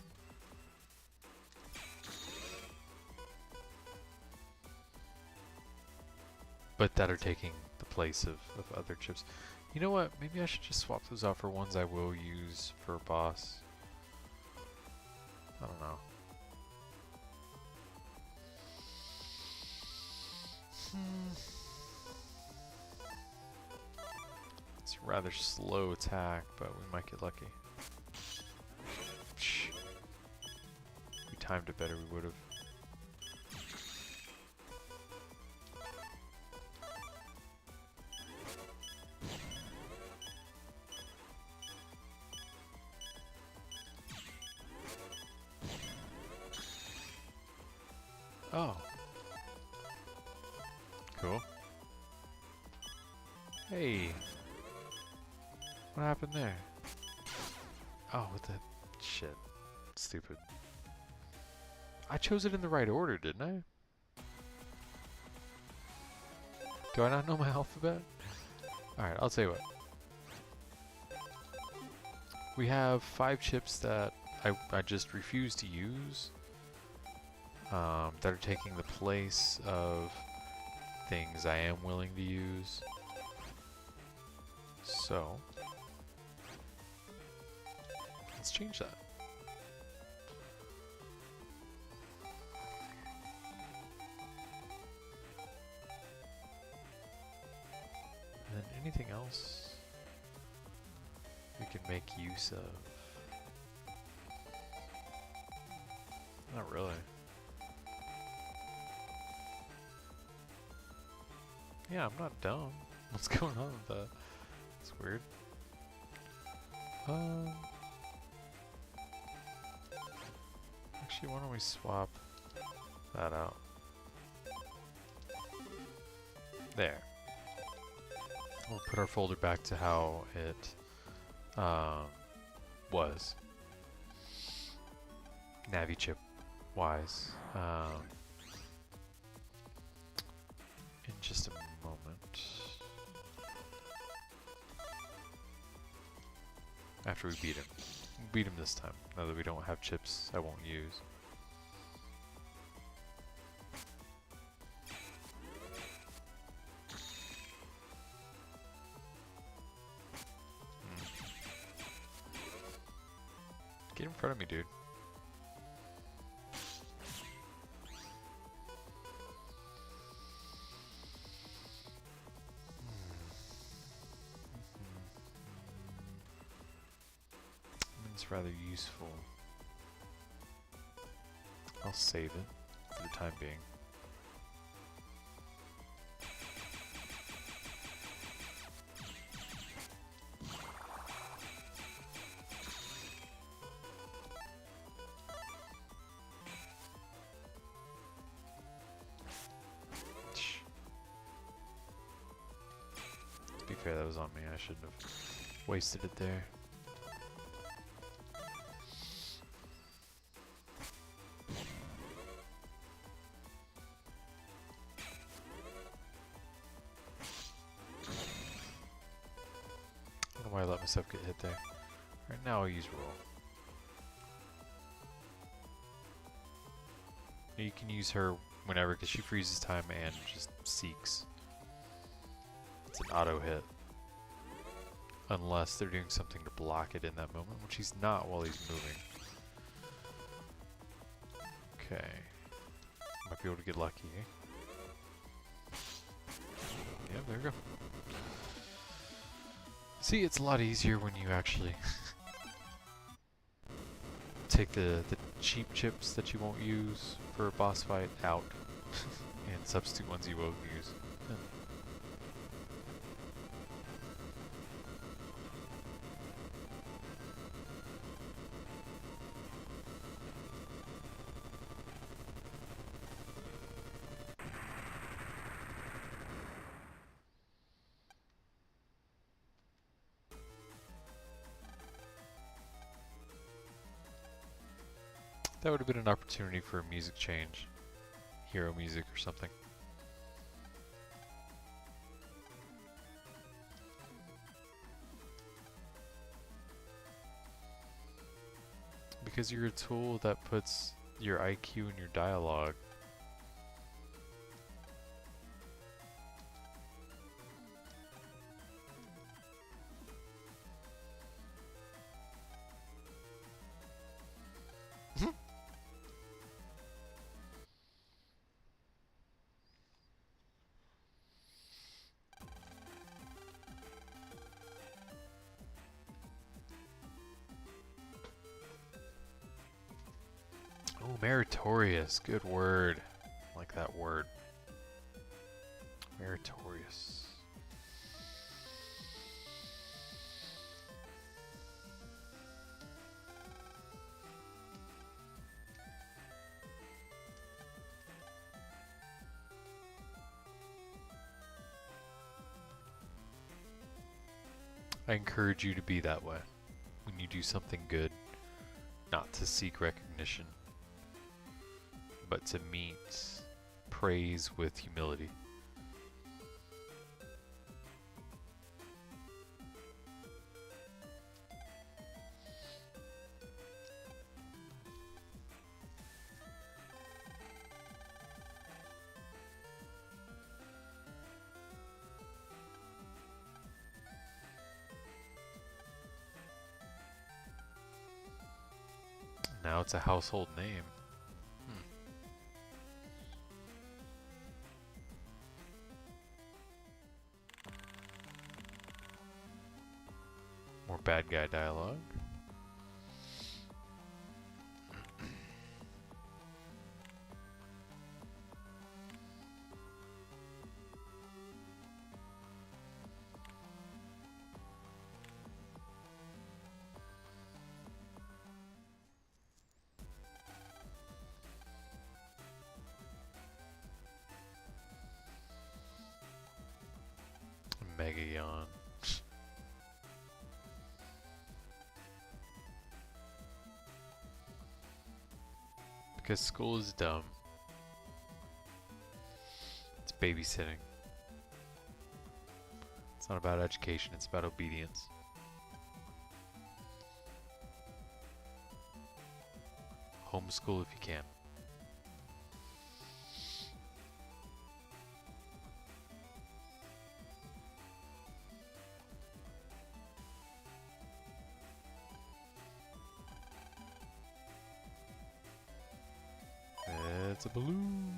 But that are taking the place of other chips. You know what? Maybe I should just swap those out for ones I will use for a boss. I don't know. It's a rather slow attack, but we might get lucky. If we timed it better, we would have. Oh. Cool. Hey. What happened there? Oh, what the shit. Stupid. I chose it in the right order, didn't I? Do I not know my alphabet? Alright, I'll tell you what. We have 5 chips that I just refuse to use. That are taking the place of things I am willing to use. So, let's change that. And then anything else we can make use of? Not really. Yeah, I'm not dumb. What's going on with that? It's weird. Actually, why don't we swap that out? There. We'll put our folder back to how it was. Navi chip wise. In just a moment. After we beat him. We'll beat him this time, now that we don't have chips I won't use. Get in front of me, dude. It's rather useful. I'll save it for the time being. To be fair, that was on me. I shouldn't have wasted it there. myself get hit there. Right now I'll use roll. You can use her whenever because she freezes time and just seeks. It's an auto hit. Unless they're doing something to block it in that moment, which he's not while he's moving. Okay. Might be able to get lucky, eh? Yeah, there we go. See, it's a lot easier when you actually take the cheap chips that you won't use for a boss fight out and substitute ones you will use. That would have been an opportunity for a music change. Hero music or something. Because you're a tool that puts your IQ in your dialogue. Oh, meritorious. Good word. I like that word. Meritorious. I encourage you to be that way. When you do something good, not to seek recognition, but to meet praise with humility. Now it's a household name. More bad guy dialogue. Megaman. Because school is dumb. It's babysitting. It's not about education, it's about obedience. Homeschool if you can. It's a balloon.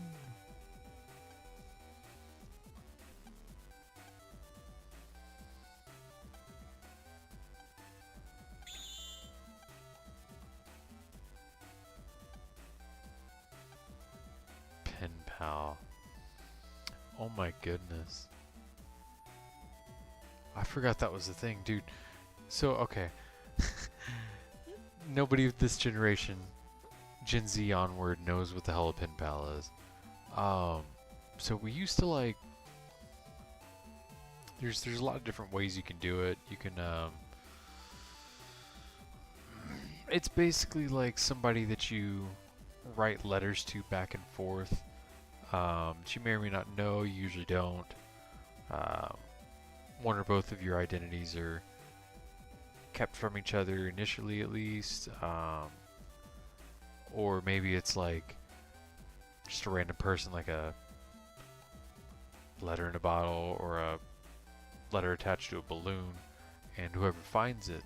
Pen Pal. Oh my goodness. I forgot that was the thing, dude. So, okay. Nobody of this generation, Gen Z onward, knows what the hell a pen pal is. So we used to like. There's a lot of different ways you can do it. You can it's basically like somebody that you write letters to back and forth. That you may or may not know. You usually don't. One or both of your identities are kept from each other initially, at least. Or maybe it's like just a random person, like a letter in a bottle or a letter attached to a balloon, and whoever finds it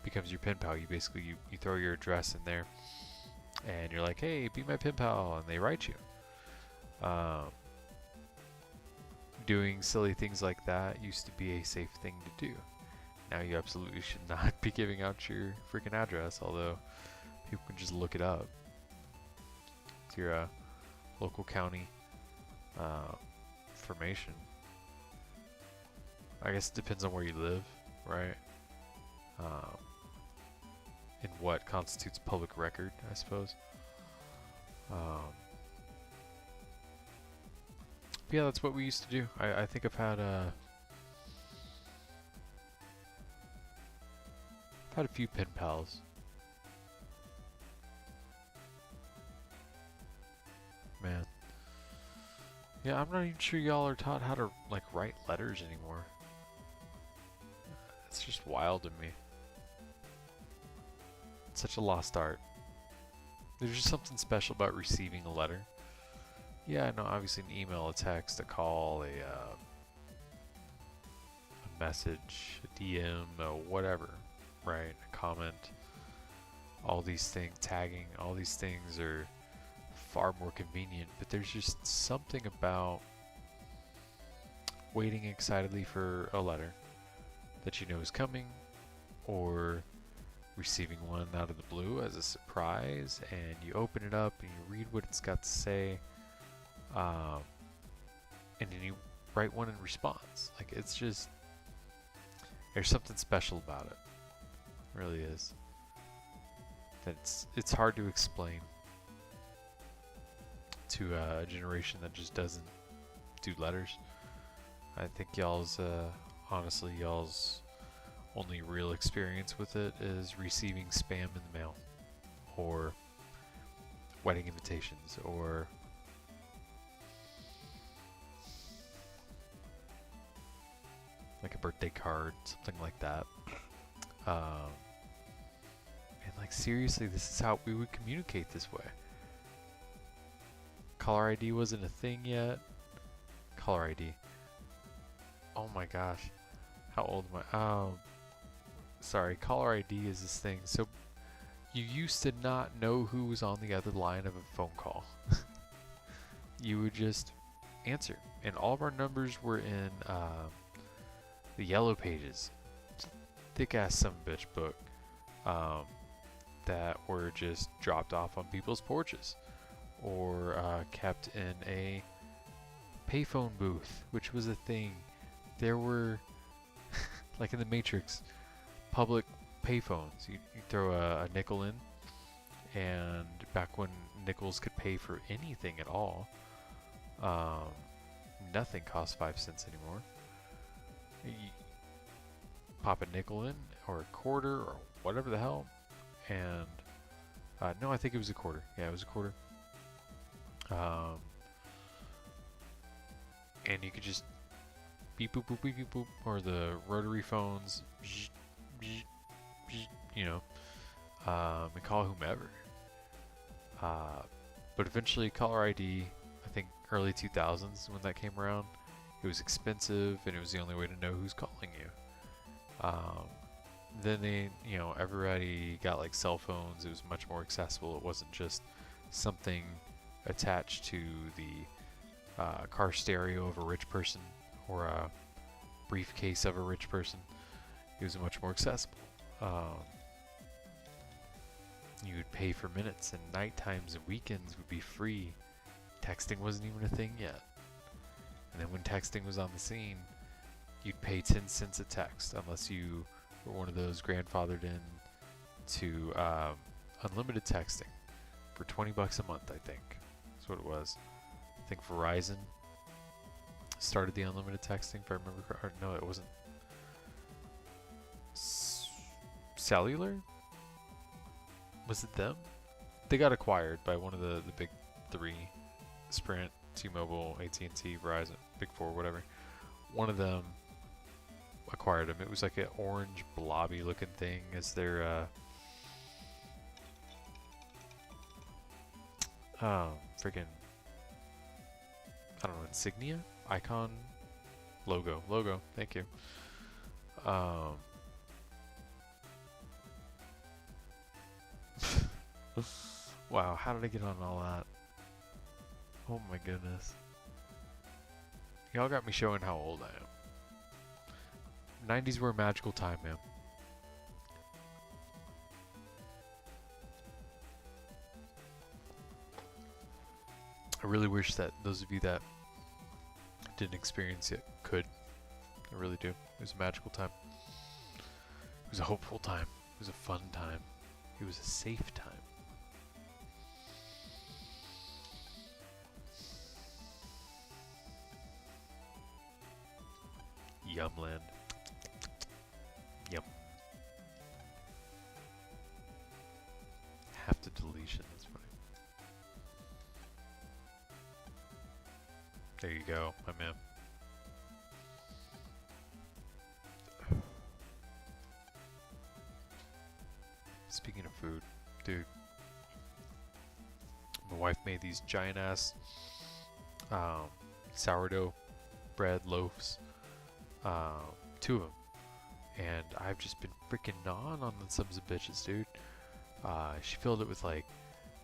becomes your pen pal. You basically you throw your address in there, and you're like, hey, be my pen pal, and they write you. Doing silly things like that used to be a safe thing to do. Now you absolutely should not be giving out your freaking address, although people can just look it up. It's your local county information. I guess it depends on where you live, right? And what constitutes public record, I suppose. Yeah, that's what we used to do. I think I've had a few pen pals. Man. Yeah, I'm not even sure y'all are taught how to like write letters anymore. It's just wild to me. It's such a lost art. There's just something special about receiving a letter. Yeah, I know, obviously an email, a text, a call, a message, a DM, whatever, right? A comment. All these things, tagging, all these things are far more convenient, but there's just something about waiting excitedly for a letter that you know is coming, or receiving one out of the blue as a surprise, and you open it up and you read what it's got to say, and then you write one in response. Like, it's just, there's something special about it. It really is. It's hard to explain to a generation that just doesn't do letters. I think y'all's honestly, y'all's only real experience with it is receiving spam in the mail, or wedding invitations, or like a birthday card, something like that. And like, seriously, this is how we would communicate this way. Caller ID wasn't a thing yet. Caller ID. Oh my gosh. How old am I? Oh, sorry. Caller ID is this thing. So you used to not know who was on the other line of a phone call. You would just answer. And all of our numbers were in the yellow pages. Thick ass sumbitch book. That were just dropped off on people's porches, or kept in a payphone booth, which was a thing. There were, like in the Matrix, public payphones. You throw a nickel in, and back when nickels could pay for anything at all, nothing cost 5 cents anymore. You pop a nickel in, or a quarter, or whatever the hell, and no, I think it was a quarter. Yeah, it was a quarter. And you could just beep boop boop beep beep boop, or the rotary phones, you know, and call whomever. But eventually, caller ID, I think early 2000s when that came around, it was expensive, and it was the only way to know who's calling you. Then they, you know, everybody got like cell phones. It was much more accessible. It wasn't just something attached to the car stereo of a rich person, or a briefcase of a rich person. It was much more accessible. You would pay for minutes, and night times and weekends would be free. Texting wasn't even a thing yet. And then when texting was on the scene, you'd pay 10 cents a text, unless you were one of those grandfathered in to unlimited texting for 20 bucks a month, I think. That's what it was. I think Verizon started the unlimited texting, if I remember correctly. No, it wasn't. Cellular? Was it them? They got acquired by one of the big three. Sprint, T-Mobile, AT&T, Verizon, Big Four, whatever. One of them acquired them. It was like an orange blobby looking thing as their freaking, I don't know, insignia, icon, logo. Thank you. Wow, how did I get on all that? Oh my goodness. Y'all got me showing how old I am. 90s were a magical time, man. I really wish that those of you that didn't experience it could. I really do. It was a magical time. It was a hopeful time. It was a fun time. It was a safe time. Yumland. Yum. Half the deletion, that's funny. There you go, my man. Speaking of food, dude, my wife made these giant ass sourdough bread loaves, 2 of them, and I've just been freaking gnawing on the sons of bitches, dude. She filled it with like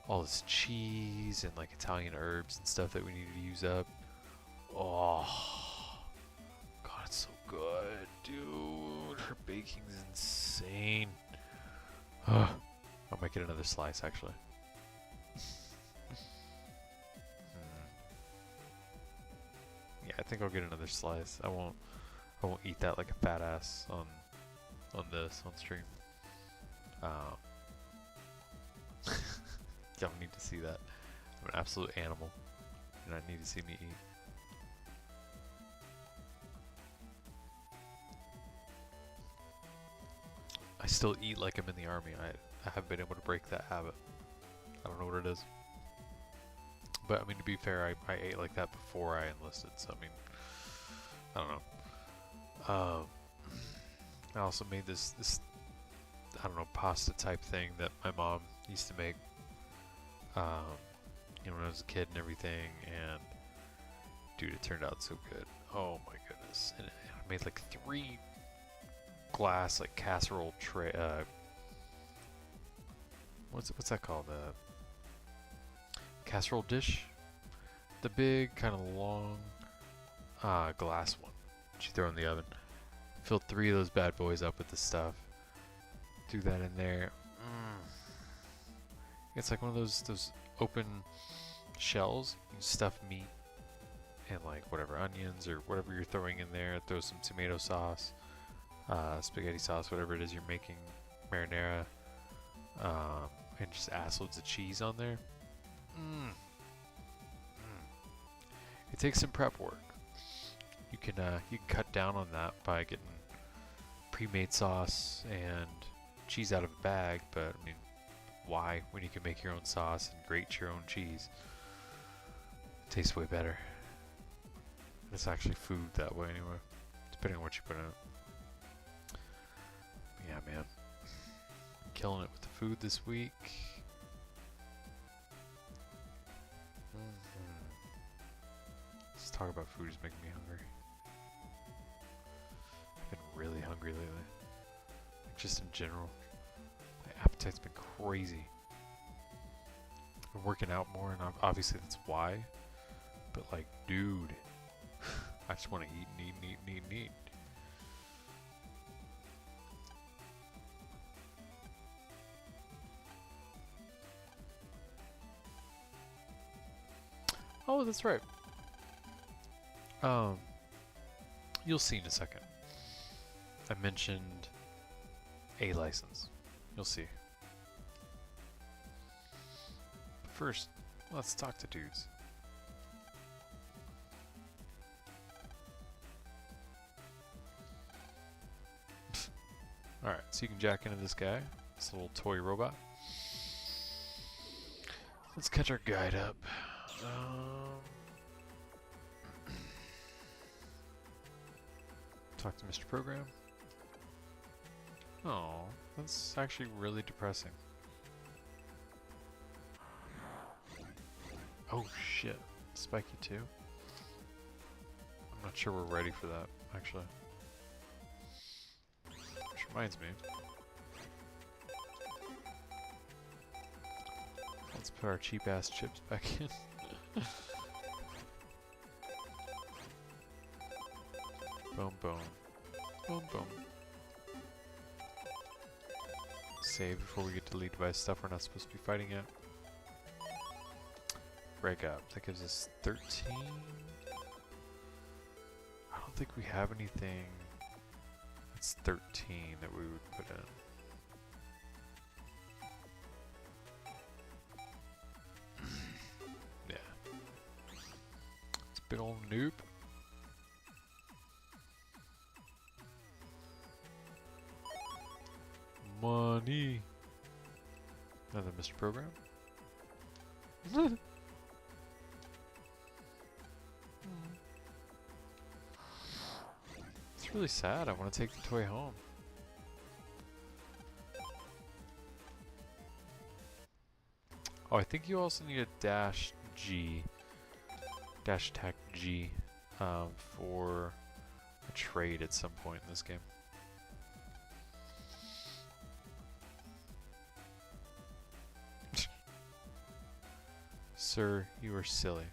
all this cheese and like Italian herbs and stuff that we needed to use up. Oh, God, it's so good, dude. Her baking's insane. I'll make it another slice, actually. Yeah, I think I'll get another slice. I won't eat that like a fat ass on this on stream. Y'all need to see that. I'm an absolute animal, and I need to see me eat. I still eat like I'm in the army. I haven't been able to break that habit. I don't know what it is. But I mean, to be fair, I ate like that before I enlisted, so I mean, I don't know. I also made this I don't know, pasta type thing that my mom used to make, you know, when I was a kid and everything, and dude, it turned out so good. Oh my goodness. And I made like 3 glass like casserole tray, what's that called, casserole dish, the big kind of long glass one that you throw in the oven. Filled 3 of those bad boys up with the stuff, threw that in there. It's like one of those open shells. You stuff meat and like whatever, onions or whatever you're throwing in there. Throw some tomato sauce, spaghetti sauce, whatever it is you're making, marinara, and just ass loads of cheese on there. It takes some prep work. You can cut down on that by getting pre-made sauce and cheese out of a bag, but I mean, why when you can make your own sauce and grate your own cheese? It tastes way better. It's actually food that way anyway, depending on what you put in it. Yeah, man. I'm killing it with the food this week. Let's talk about food. It's making me hungry. I've been really hungry lately. Like just in general. My appetite's been crazy. I'm working out more, and obviously that's why. But like, dude, I just want to eat and eat and eat and eat and eat. Oh, that's right. You'll see in a second. I mentioned a license. You'll see. But first, let's talk to dudes. Alright, so you can jack into this guy, this little toy robot. Let's catch our guide up. Talk to Mr. Program. Oh, that's actually really depressing. Oh shit, spiky too. I'm not sure we're ready for that, actually. Which reminds me. Let's put our cheap ass chips back in. Boom, boom. Boom, boom. Save before we get deleted by stuff we're not supposed to be fighting yet. Break up. That gives us 13. I don't think we have anything that's 13 that we would put in. Yeah. It's a big old noob. Money. Another Mr. Program. It's really sad. I want to take the toy home. Oh, I think you also need a dash G. Dash attack G for a trade at some point in this game. Sir, you are silly.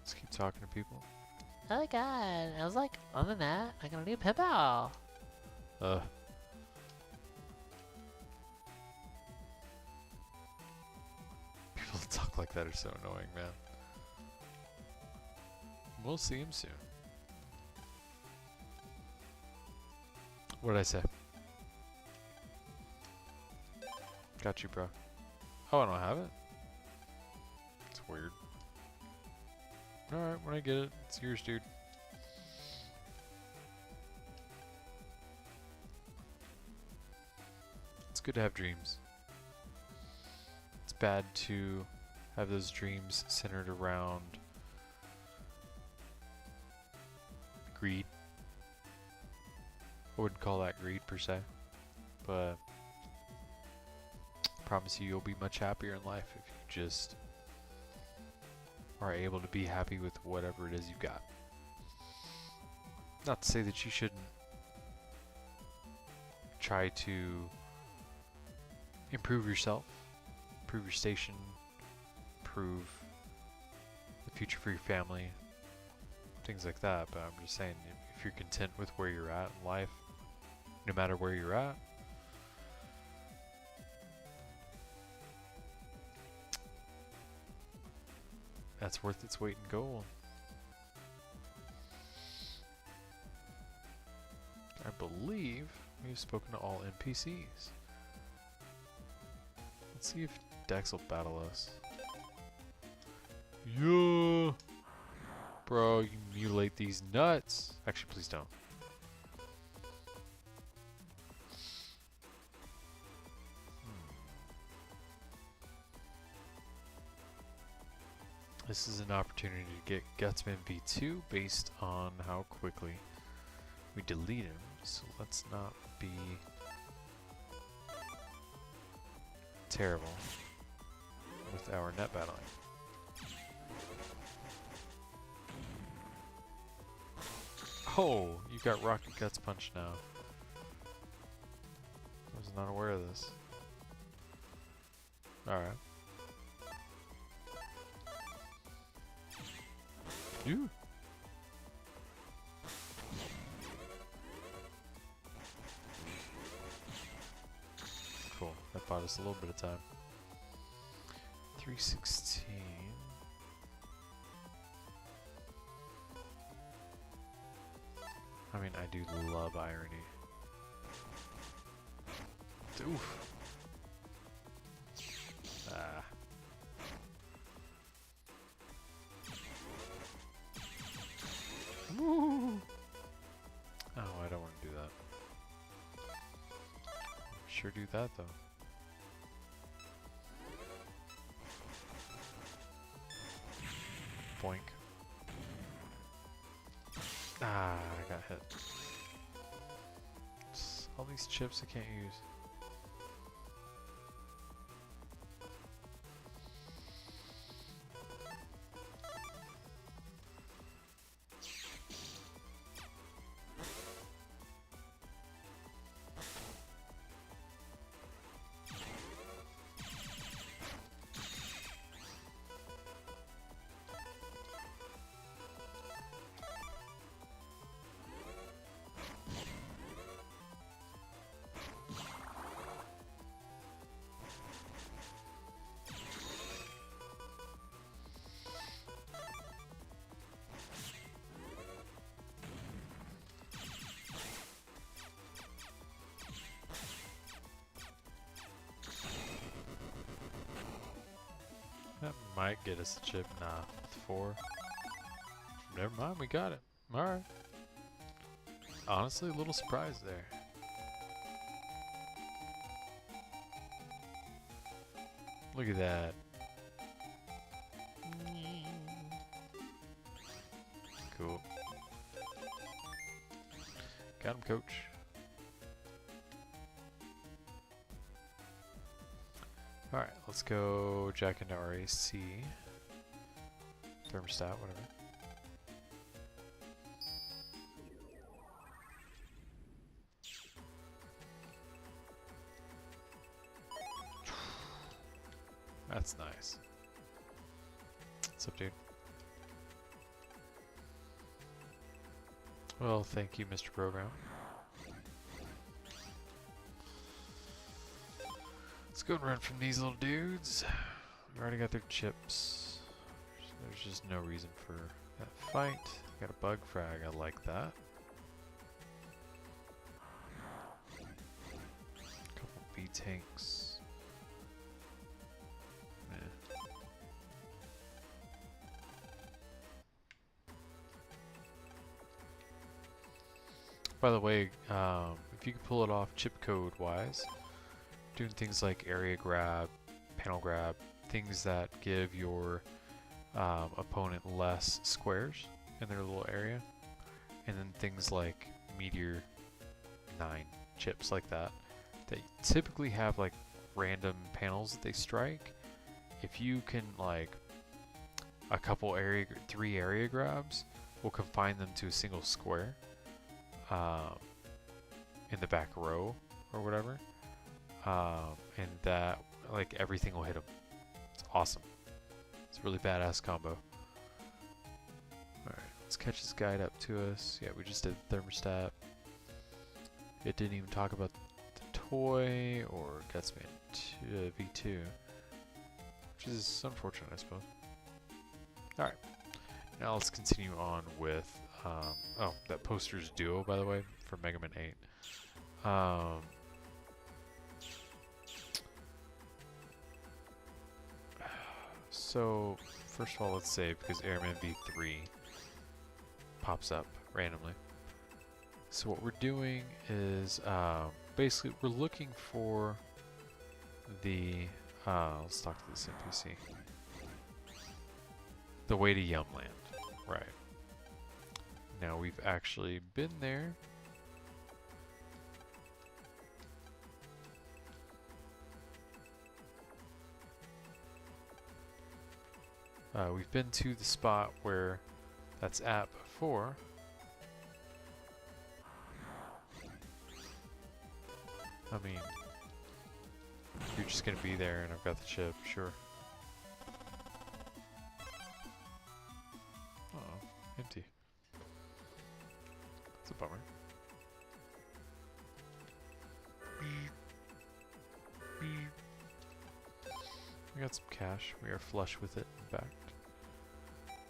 Let's keep talking to people. Oh my god, I was like, on the net, I got a new pen pal. People that talk like that are so annoying, man. We'll see him soon. What did I say? Got you, bro. Oh, I don't have it? It's weird. Alright, when I get it, it's yours, dude. It's good to have dreams. It's bad to have those dreams centered around greed. I wouldn't call that greed per se, but I promise you, you'll be much happier in life if you just are able to be happy with whatever it is you've got. Not to say that you shouldn't try to improve yourself, improve your station, improve the future for your family, things like that, but I'm just saying, if you're content with where you're at in life, no matter where you're at, that's worth its weight in gold. I believe we've spoken to all NPCs. Let's see if Dex will battle us. Yeah! Bro, you mutilate these nuts! Actually, please don't. This is an opportunity to get Gutsman V2 based on how quickly we delete him, so let's not be terrible with our net battling. Oh, you got Rocket Guts Punch now. I was not aware of this. Alright. Ooh. Cool. That bought us a little bit of time. 316. I mean, I do love irony. Oof. Ah. Woo. Oh, I don't want to do that. Sure do that though. Boink. Ah, I got hit? All these chips I can't use. That might get us a chip. Nah, it's 4. Never mind, we got it. Alright. Honestly, a little surprised there. Look at that. Cool. Got him, coach. Alright, let's go jack into our AC. Thermostat, whatever. That's nice. What's up, dude? Well, thank you, Mr. Program. Let's go and run from these little dudes. We already got their chips. There's just no reason for that fight. Got a bug frag, I like that. Couple B tanks. Meh. By the way, if you could pull it off chip code wise, doing things like area grab, panel grab, things that give your opponent less squares in their little area, and then things like Meteor 9 chips like that, that typically have like random panels that they strike. If you can like a couple area, 3 area grabs, will confine them to a single square in the back row or whatever. And that, like, everything will hit him. It's awesome. It's a really badass combo. Alright, let's catch this guide up to us. Yeah, we just did thermostat. It didn't even talk about the toy or Gutsman V2. Which is unfortunate, I suppose. Alright, now let's continue on with, oh, that poster's duo, by the way, for Megaman 8. So, first of all, let's save because Airman V3 pops up randomly. So what we're doing is, basically, we're looking for the, let's talk to this NPC. The way to Yumland, right. Now we've actually been there. We've been to the spot where that's at before. I mean, you're just gonna be there and I've got the chip, sure. Uh-oh, empty. That's a bummer. We got some cash. We are flush with it, in fact.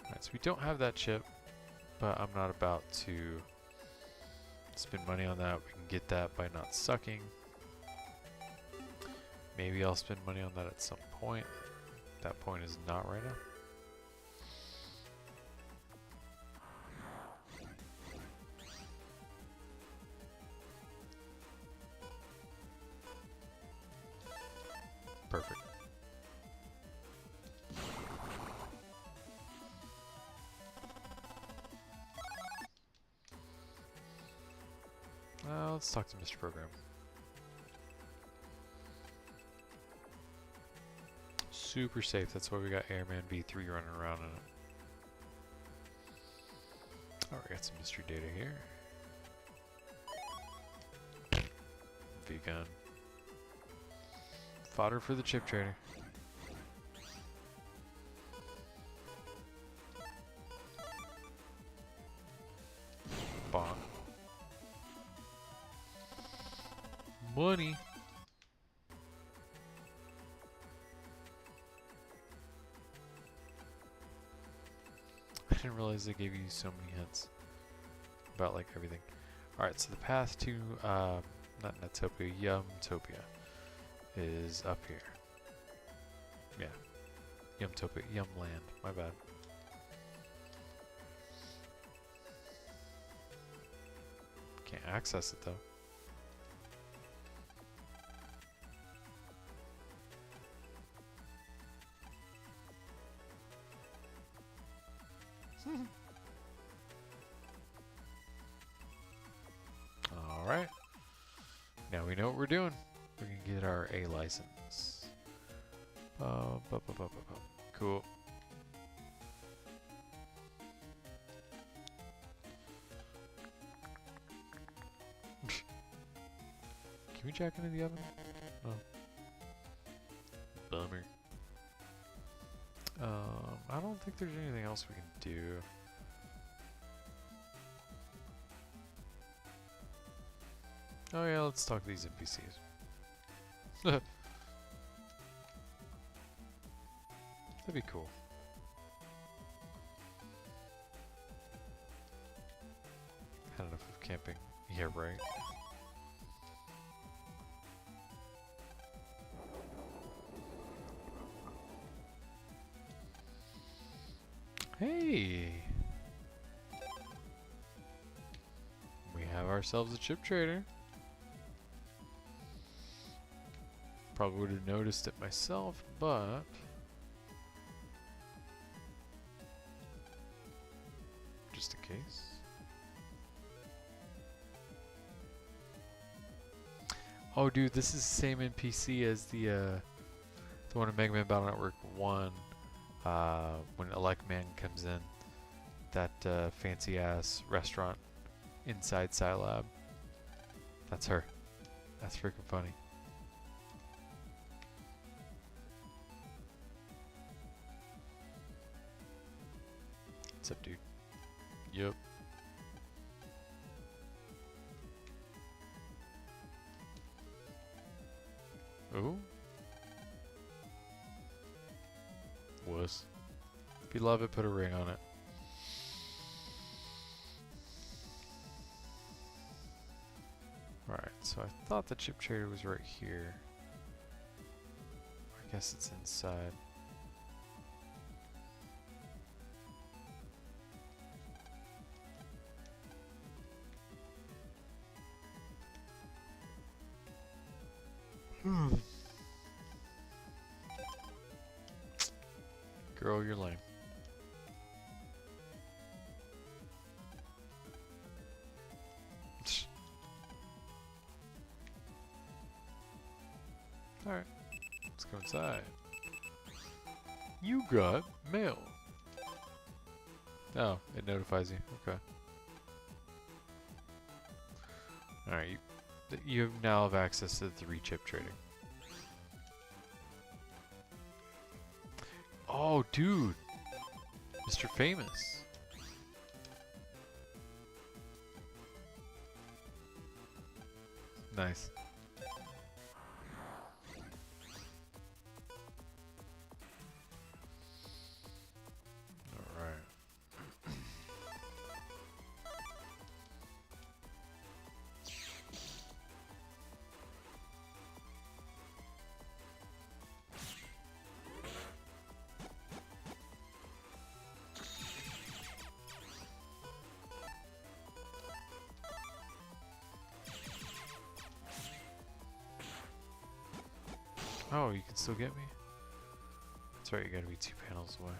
Alright, so we don't have that chip, but I'm not about to spend money on that. We can get that by not sucking. Maybe I'll spend money on that at some point. That point is not right now. Perfect. let's talk to Mr. Program. Super safe. That's why we got Airman V3 running around in it. Oh, we got some mystery data here. V-gun. Fodder for the chip trader. Bonk. Money. I didn't realize they gave you so many hints about like everything. Alright, so the path to not Netopia, Yumtopia is up here. Yeah. Yumtopia, Yumland, my bad. Can't access it though. Alright. Now we know what we're doing. We can get our A license. Cool. Can we jack into the oven? No. Bummer. I don't think there's anything else we can do. Oh yeah, let's talk to these NPCs. That'd be cool. Had enough of camping. Yeah, right. Hey! We have ourselves a chip trader. Probably would have noticed it myself, but just in case. Oh, dude, this is the same NPC as the one in Megaman Battle Network 1. When Electman comes in, that fancy ass restaurant inside SciLab. That's her. That's freaking funny. What's up, dude? Yup. Ooh. Wuss. If you love it, put a ring on it. Alright, so I thought the chip trader was right here. I guess it's inside. Girl, you're lame. Alright, let's go inside. You got mail. Oh, it notifies you. Okay. Alright, you now have access to the 3 chip trading. Oh, dude. Mr. Famous. Nice. Alright. Oh, you can still get me? That's right, you gotta be 2 panels away.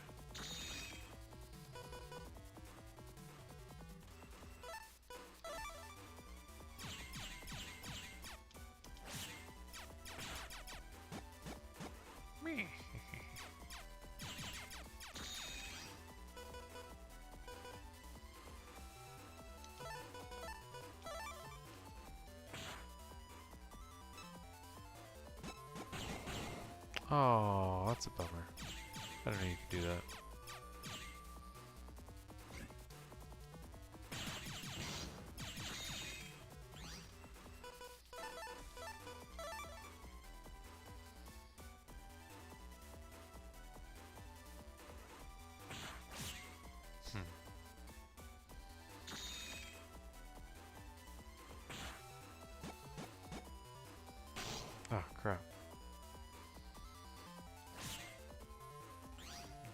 Oh, that's a bummer. I didn't know you could do that. Oh, crap.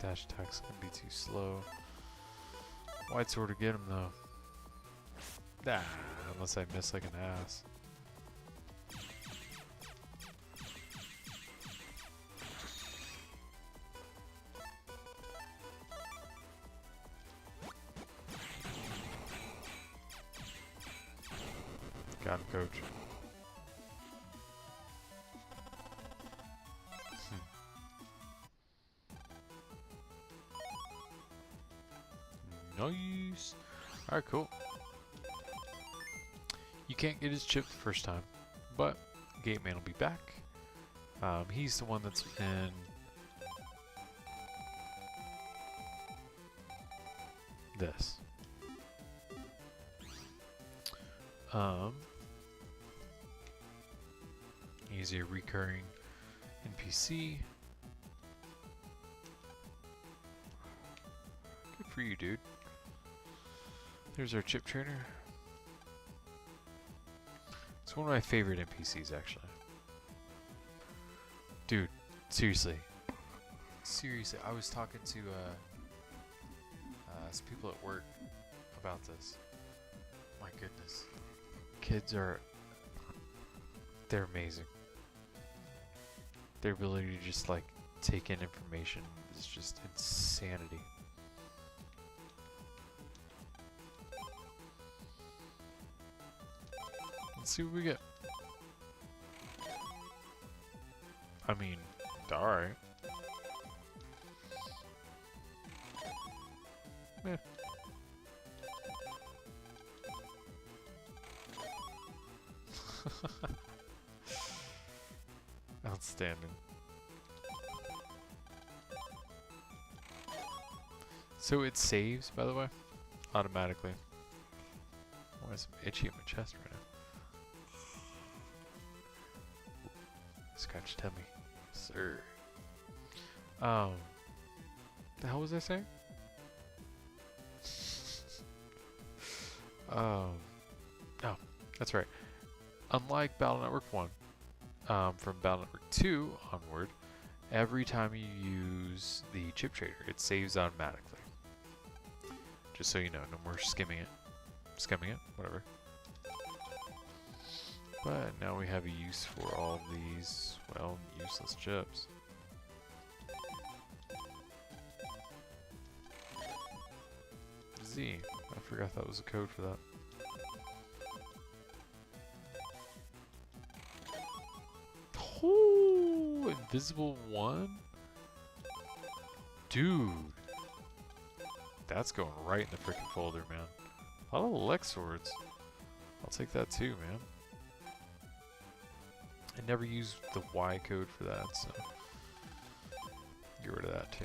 Dash attack's gonna be too slow. Wide sword to get him though. Nah, unless I miss like an ass. Got him, coach. Nice. Alright, cool. You can't get his chip the first time, but Gateman will be back. He's the one that's in this. He's a recurring NPC. Good for you, dude. There's our chip trainer. It's one of my favorite NPCs, actually. Dude, seriously. Seriously, I was talking to some people at work about this. My goodness. Kids they're amazing. Their ability to just like take in information is just insanity. Let's see what we get. I mean, alright. Yeah. Outstanding. So it saves, by the way, automatically. Oh, I'm itchy in my chest right now. Scratch tummy, sir. The hell was I saying? Oh, that's right. Unlike Battle Network 1, from Battle Network 2 onward, every time you use the chip trader, it saves automatically. Just so you know, no more skimming it, whatever. But now we have a use for all of these, well, useless chips. Z. I forgot that was a code for that. Oh, invisible 1? Dude. That's going right in the freaking folder, man. A lot of Lex swords. I'll take that too, man. I never used the Y code for that, so get rid of that too.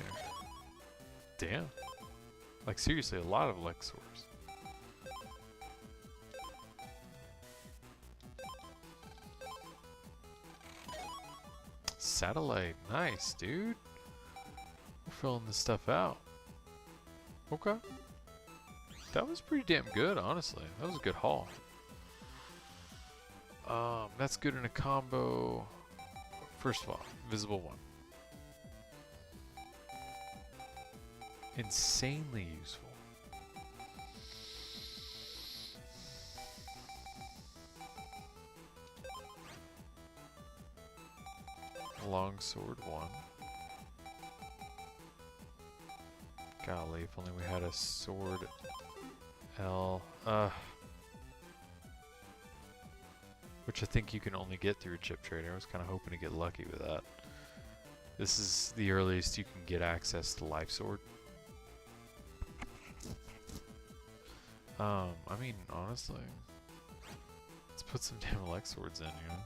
Damn. Like seriously, a lot of Lex swords. Satellite, nice, dude. We're filling this stuff out. Okay. That was pretty damn good, honestly. That was a good haul. That's good in a combo. First of all, invisible 1. Insanely useful. Longsword 1. Golly, if only we had a sword L. Which I think you can only get through a chip trader. I was kind of hoping to get lucky with that. This is the earliest you can get access to Life Sword. I mean, honestly, let's put some damn Lex swords in, you know?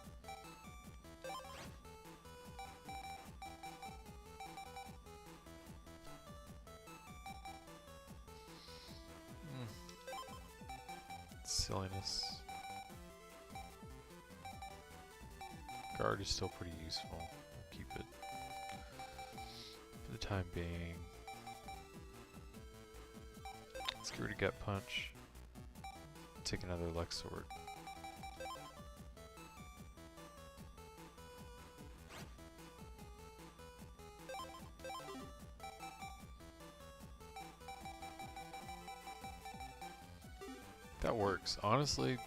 silliness. Guard is still pretty useful. We'll keep it for the time being. Let's get rid of Gut Punch. Take another Lex Sword. That works. Honestly,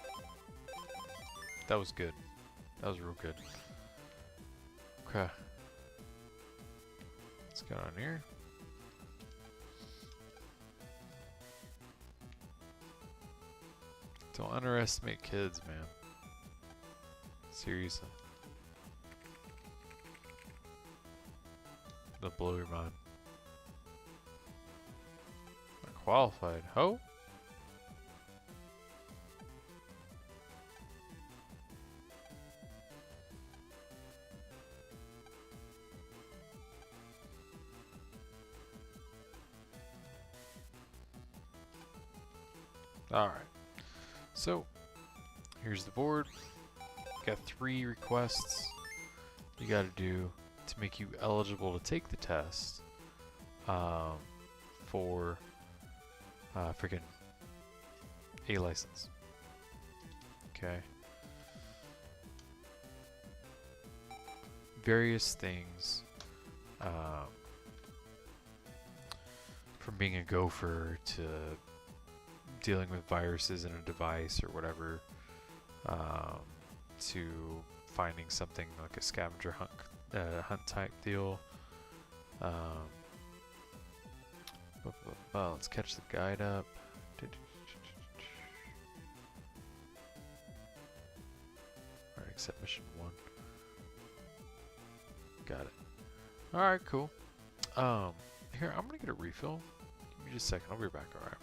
that was good. That was real good. Okay. Let's get on here. Don't underestimate kids, man. Seriously. It'll blow your mind. Not qualified. Ho? Alright. So, here's the board. Got 3 requests you gotta do to make you eligible to take the test for freaking A license. Okay. Various things from being a gopher to dealing with viruses in a device or whatever, to finding something like a scavenger hunt type deal. Let's catch the guide up. Alright, accept mission 1. Got it. Alright, cool. Here, I'm gonna get a refill. Give me just a second, I'll be back, alright?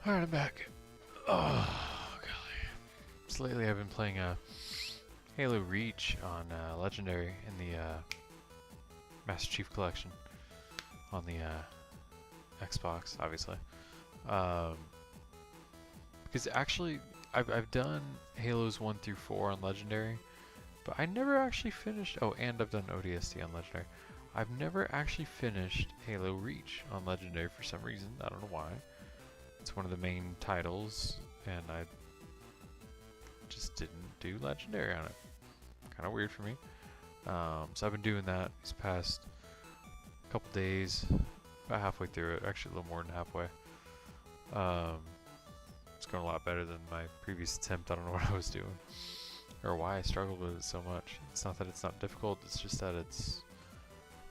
Alright, I'm back. Oh, golly. So lately I've been playing Halo Reach on Legendary in the Master Chief Collection on the Xbox, obviously. Because actually, I've done Halos 1 through 4 on Legendary, but I never actually finished... Oh, and I've done ODST on Legendary. I've never actually finished Halo Reach on Legendary for some reason. I don't know why. It's one of the main titles, and I just didn't do legendary on it. Kind of weird for me. So I've been doing that these past couple days, about halfway through it, actually a little more than halfway. It's going a lot better than my previous attempt. I don't know what I was doing or why I struggled with it so much. It's not that it's not difficult, it's just that it's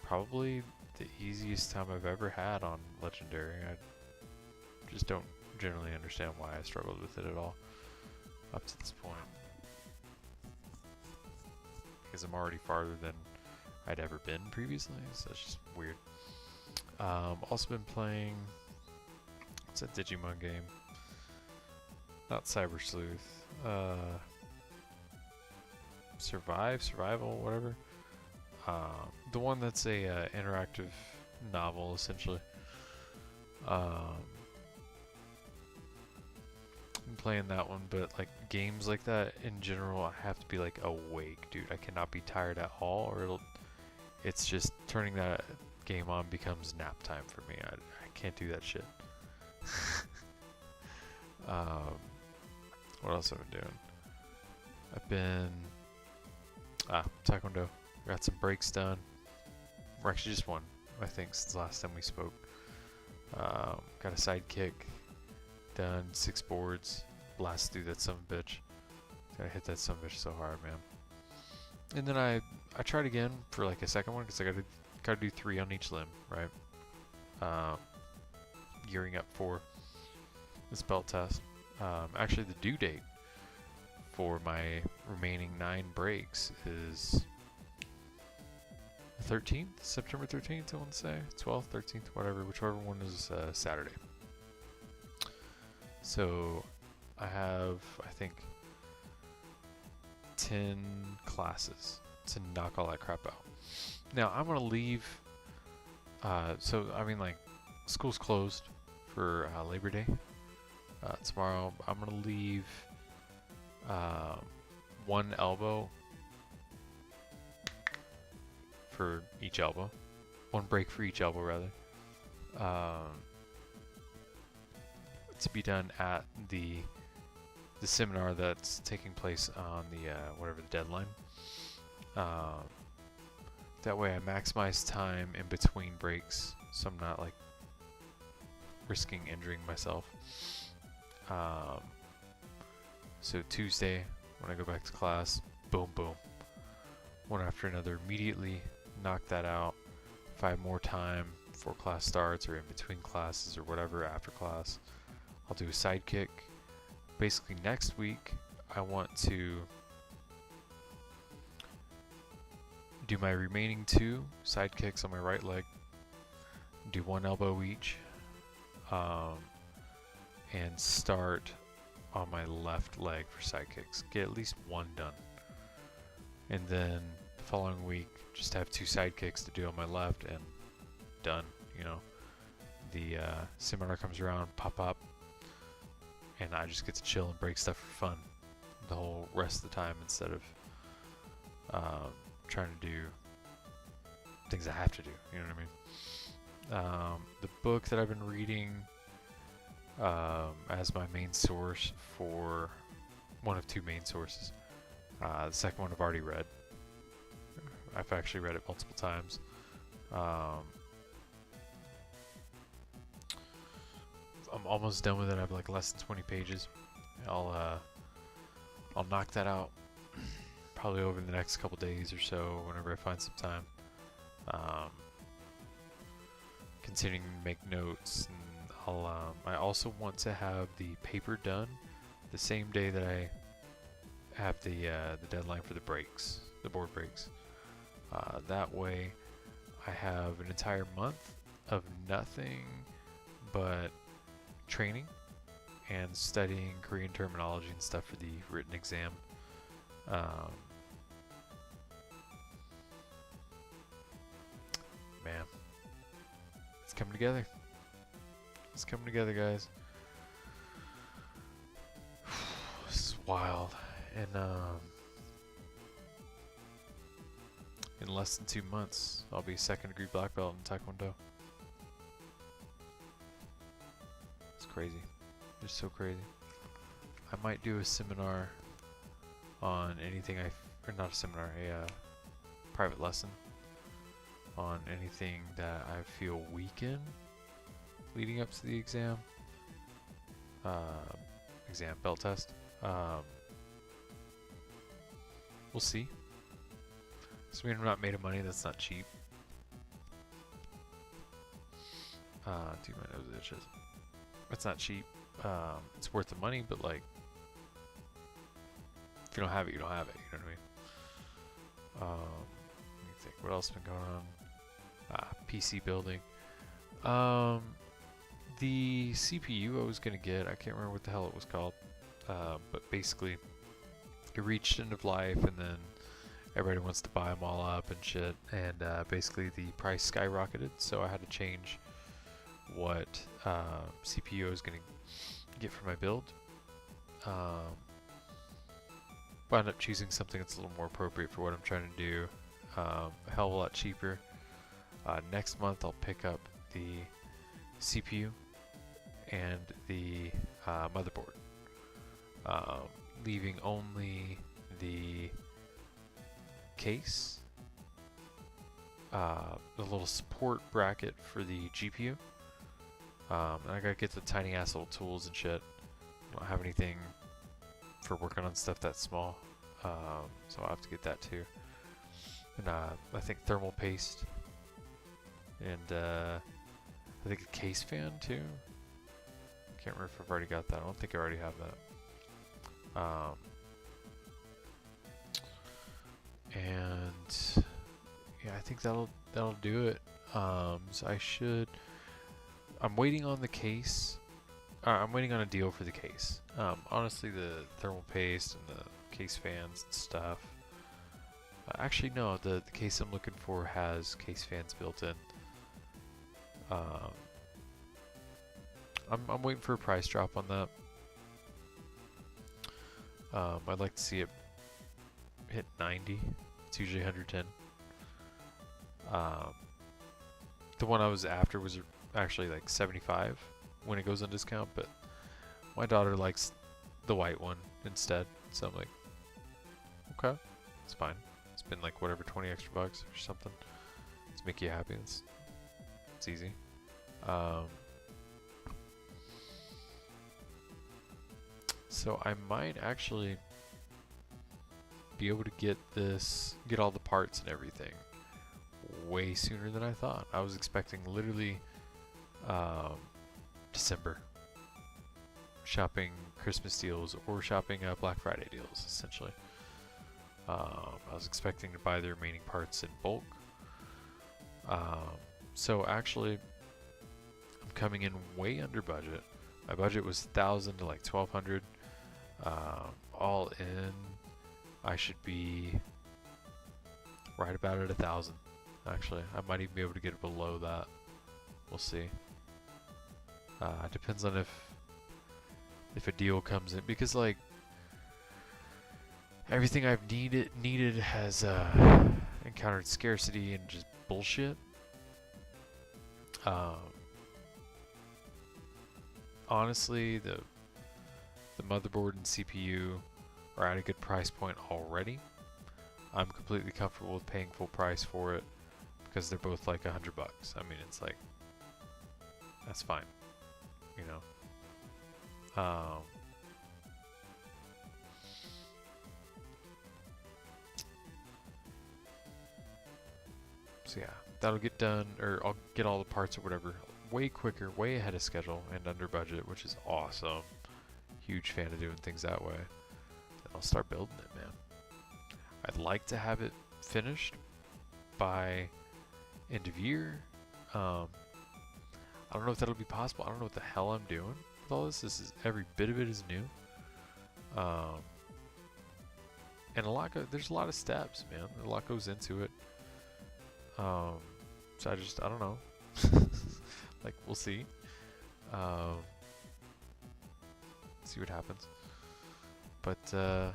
probably the easiest time I've ever had on legendary. I just don't generally understand why I struggled with it at all up to this point, because I'm already farther than I'd ever been previously, so it's just weird. Also been playing, what's that Digimon game? Not Cyber Sleuth. Survival, whatever. The one that's a interactive novel, essentially. I'm playing that one, but like games like that in general, I have to be like awake, dude. I cannot be tired at all, or it's just turning that game on becomes nap time for me. I can't do that shit. What else have I been doing? I've been Taekwondo. Got some breaks done. Or actually just one, I think, since the last time we spoke. Got a sidekick done, 6 boards. Blast through that son of a bitch. Gotta hit that son of a bitch so hard, man. And then I tried again for like a second one because I gotta do 3 on each limb, right? Gearing up for this belt test. Actually, the due date for my remaining 9 breaks is the 13th, September 13th, I want to say. 12th, 13th, whatever, whichever one is Saturday. So I have, I think, 10 classes to knock all that crap out. Now, I'm going to leave, so, I mean, like, school's closed for Labor Day. Tomorrow, I'm going to leave 1 elbow for each elbow. 1 break for each elbow, rather. To be done at the seminar that's taking place on the whatever the deadline. That way I maximize time in between breaks, so I'm not like risking injuring myself. So Tuesday, when I go back to class, boom, boom, one after another, immediately knock that out. If I have more time before class starts or in between classes or whatever after class, I'll do a sidekick. Basically next week, I want to do my remaining 2 sidekicks on my right leg, do 1 elbow each, and start on my left leg for sidekicks. Get at least 1 done. And then the following week, just have 2 sidekicks to do on my left and done, you know. The seminar comes around, pop, and I just get to chill and break stuff for fun the whole rest of the time instead of trying to do things I have to do, you know what I mean? The book that I've been reading as my main source for one of 2 main sources. The second one I've already read. I've actually read it multiple times. I'm almost done with it. I have like less than 20 pages. I'll knock that out probably over the next couple days or so whenever I find some time. Continuing to make notes, and I also want to have the paper done the same day that I have the deadline for the breaks, the board breaks. That way I have an entire month of nothing but training and studying Korean terminology and stuff for the written exam. Man, it's coming together. It's coming together, guys. This is wild. And in less than 2 months, I'll be 2nd degree black belt in Taekwondo. It's crazy. It's so crazy. I might do a seminar on anything or not a seminar, a private lesson on anything that I feel weak in leading up to the exam. Exam belt test. We'll see. So I mean, I'm not made of money. That's not cheap. Dude, my nose itches. It's not cheap. It's worth the money, but like, if you don't have it, you don't have it. You know what I mean? Let me think. What else has been going on? PC building. The CPU I was gonna get, I can't remember what the hell it was called. But basically, it reached end of life, and then everybody wants to buy them all up and shit. And basically, the price skyrocketed, so I had to change what CPU I was gonna get for my build. Wound up choosing something that's a little more appropriate for what I'm trying to do. A hell of a lot cheaper. Next month I'll pick up the CPU and the motherboard, leaving only the case, the little support bracket for the GPU. And I gotta get the tiny ass little tools and shit. I don't have anything for working on stuff that small, so I'll have to get that too. And I think thermal paste, and I think a case fan too. Can't remember if I've already got that. I don't think I already have that. And yeah, I think that'll do it. So I'm waiting on the case. I'm waiting on a deal for the case. Honestly, the thermal paste and the case fans and stuff. Actually, no, the case I'm looking for has case fans built in. I'm waiting for a price drop on that. I'd like to see it hit 90. It's usually 110. The one I was after was actually like 75 when it goes on discount, but my daughter likes the white one instead, so I'm like, okay, it's fine. It's been like whatever, 20 extra bucks or something to make you happy. It's easy. So I might actually be able to get all the parts and everything way sooner than I thought. I was expecting literally December, shopping Christmas deals or shopping Black Friday deals, essentially. I was expecting to buy the remaining parts in bulk. So actually, I'm coming in way under budget. My budget was 1,000 to like 1,200. All in, I should be right about at 1,000. Actually, I might even be able to get it below that. We'll see. Depends on if a deal comes in, because like everything I've needed has encountered scarcity and just bullshit. Honestly, the motherboard and CPU are at a good price point already. I'm completely comfortable with paying full price for it because they're both like $100. I mean, it's like, that's fine, you know. So yeah, that'll get done, or I'll get all the parts or whatever way quicker, way ahead of schedule, and under budget, which is awesome. Huge fan of doing things that way. And I'll start building it, man. I'd like to have it finished by end of year. I don't know if that'll be possible. I don't know what the hell I'm doing with all this. Every bit of it is new. And there's a lot of steps, man. A lot goes into it. So I don't know. Like, we'll see. See what happens. But yeah,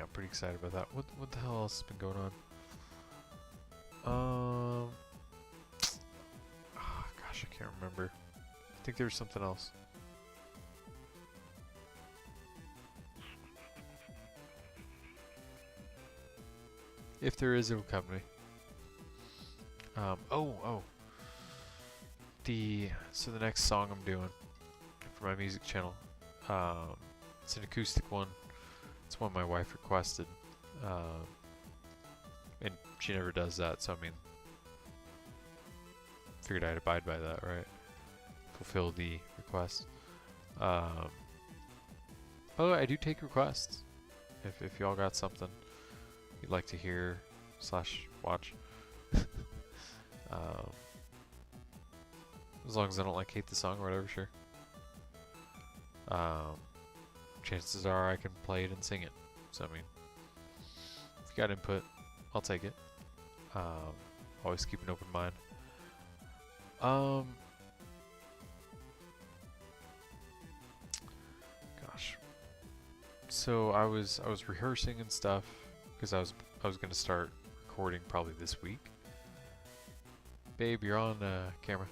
I'm pretty excited about that. What the hell else has been going on? Gosh, I can't remember. I think there was something else. If there is, it'll come to me. Oh. So the next song I'm doing for my music channel, it's an acoustic one. It's one my wife requested, and she never does that. So I mean, figured I'd abide by that, right? Fulfill the request. Oh, I do take requests. If y'all got something you'd like to hear / watch, as long as I don't like hate the song or whatever, sure. Chances are I can play it and sing it. So I mean, if you got input, I'll take it. Always keep an open mind. Gosh. So I was rehearsing and stuff because I was gonna start recording probably this week. Babe, you're on camera.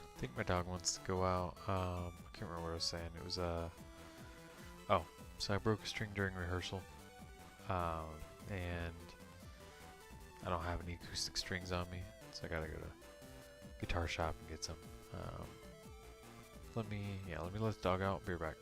I think my dog wants to go out. I can't remember what I was saying. It was oh, so I broke a string during rehearsal, and I don't have any acoustic strings on me, so I gotta go to guitar shop and get some. Let me let the dog out. Be right back.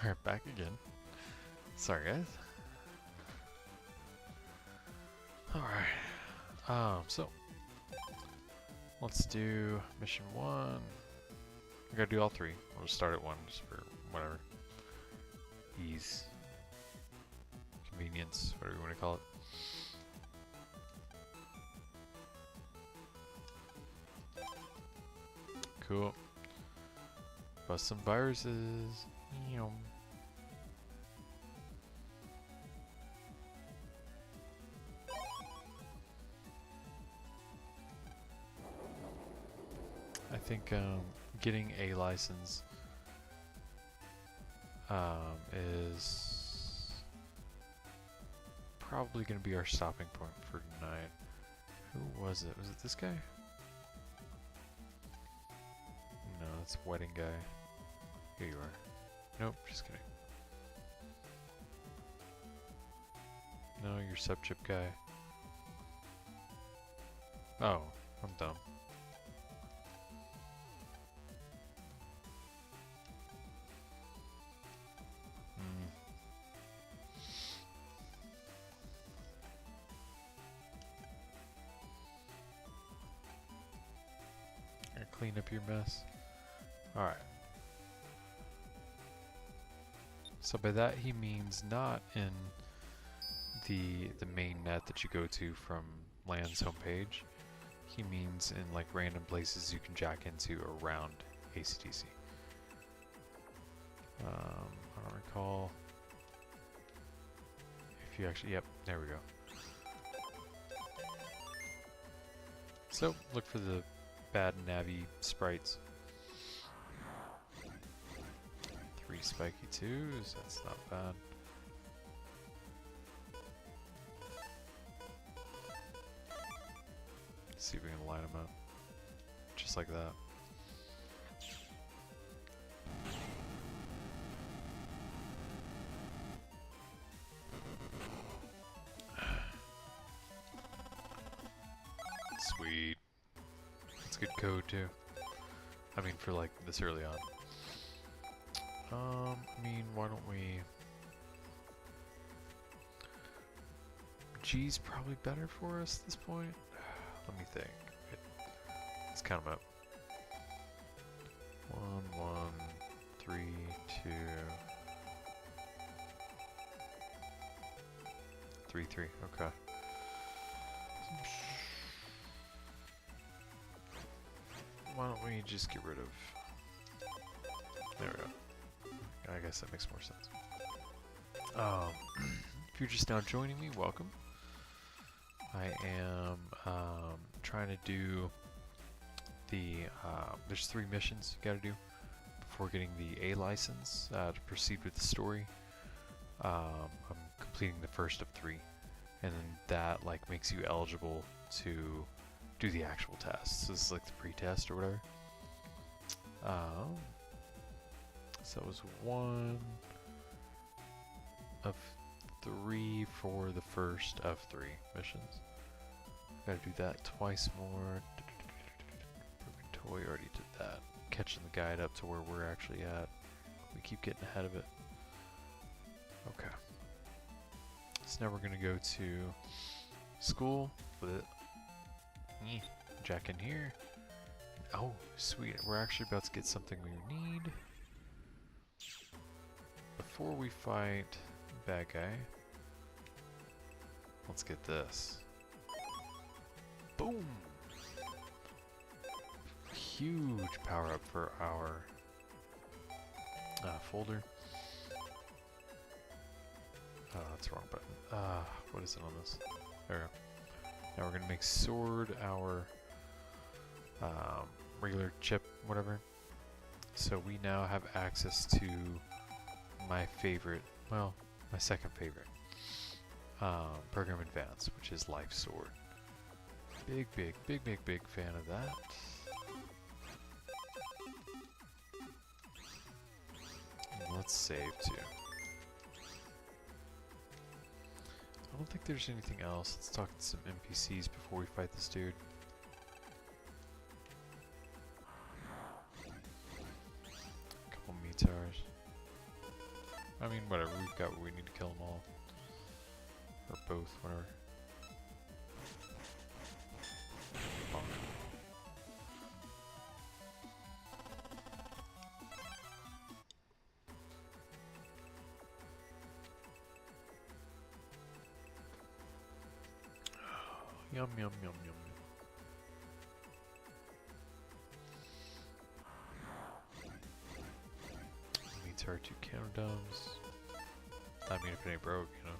Alright, back again. Sorry, guys. Alright. So let's do mission 1. We gotta do all 3. We'll just start at 1 just for whatever. Ease. Convenience, whatever you want to call it. Cool. Bust some viruses. Yum. I think getting a license is probably going to be our stopping point for tonight. Who was it? Was it this guy? No, that's wedding guy. Here you are. Nope, just kidding. No, you're sub-chip guy. Oh, I'm dumb. Clean up your mess. Alright. So by that he means not in the main net that you go to from LAN's homepage. He means in like random places you can jack into around ACDC. I don't recall if you actually, yep, there we go. So look for the bad Navi sprites. 3 spiky 2s, that's not bad. Let's see if we can line them up. Just like that. Sweet. That's good code too. I mean, for like this early on. I mean, why don't we... G's probably better for us at this point. Let me think. Let's count them up. 1, 1, 3, 2, 3, 3. Okay. Why don't we just get rid of... There we go. I guess that makes more sense. If you're just now joining me, welcome. I am trying to do the... there's 3 missions you gotta do before getting the A license to proceed with the story. I'm completing the first of 3, and then that like makes you eligible to do the actual test. So this is like the pre-test or whatever. So that was 1 of 3 for the first of 3 missions. Gotta do that twice more. Broken toy, already did that. Catching the guide up to where we're actually at. We keep getting ahead of it. Okay. So now we're gonna go to school with it. Jack in here. Oh, sweet. We're actually about to get something we need. Before we fight bad guy, let's get this. Boom! Huge power up for our folder. Oh, that's the wrong button. What is it on this? There we go. Now we're gonna make sword our regular chip, whatever. So we now have access to my favorite, well, my second favorite, Program Advanced, which is Life Sword. Big fan of that. And let's save too. I don't think there's anything else. Let's talk to some NPCs before we fight this dude. Couple metars. I mean, whatever. We've got what we need to kill them all. Or both, whatever. Bonk. Yum, yum, yum, yum. Meets our 2 counterdomes. I mean, if it ain't broke, you know.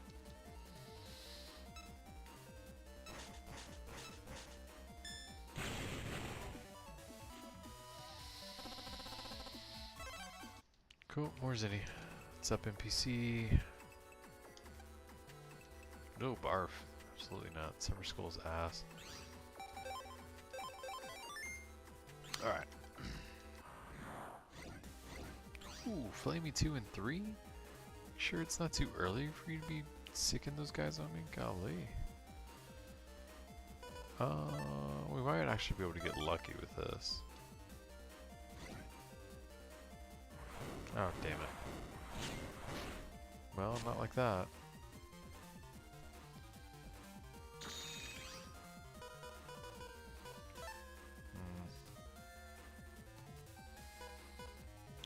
Cool, more Zinny. What's up, NPC? No barf. Absolutely not. Summer school's ass. Alright. Ooh, Flamey 2 and 3? Sure it's not too early for you to be sicking those guys on me? Golly. We might actually be able to get lucky with this. Oh, damn it. Well, not like that.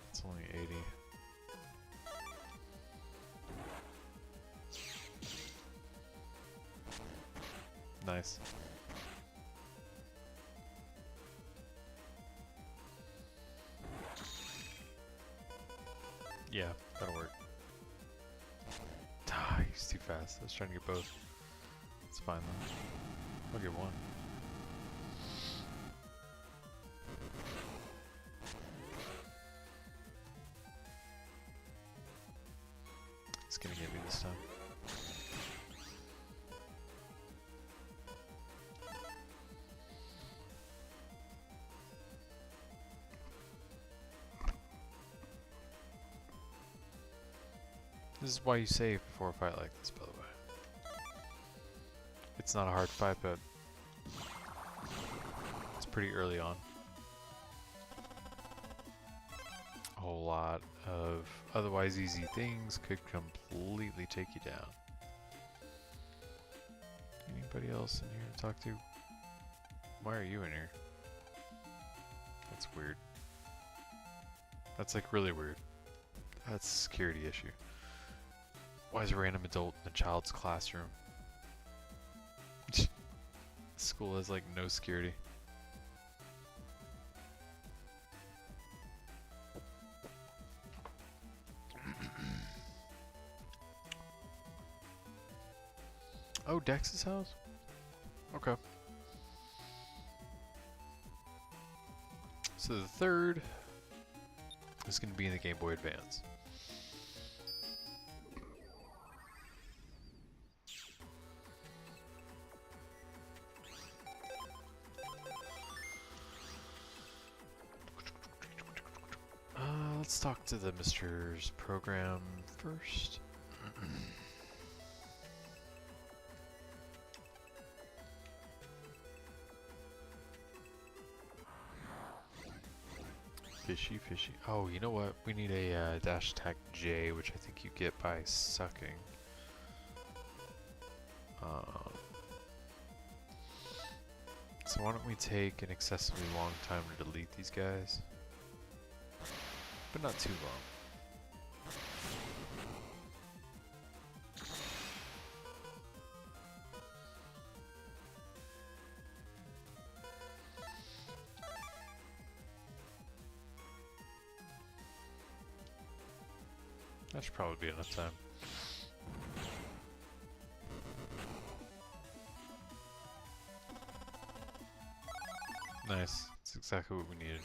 It's only 80. Nice. Yeah, that'll work. Ah, he's too fast. I was trying to get both. It's fine though. I'll get one. It's gonna get me this time. This is why you save before a fight like this, by the way. It's not a hard fight, but it's pretty early on. A whole lot of otherwise easy things could completely take you down. Anybody else in here to talk to? Why are you in here? That's weird. That's like really weird. That's a security issue. Why is a random adult in a child's classroom? School has like no security. Oh, Dex's house? Okay. So the third is going to be in the Game Boy Advance. Let's talk to the Mr.'s program first. Fishy, fishy. Oh, you know what? We need a dash attack J, which I think you get by sucking. So why don't we take an excessively long time to delete these guys? But not too long. That should probably be enough time. Nice. That's exactly what we needed.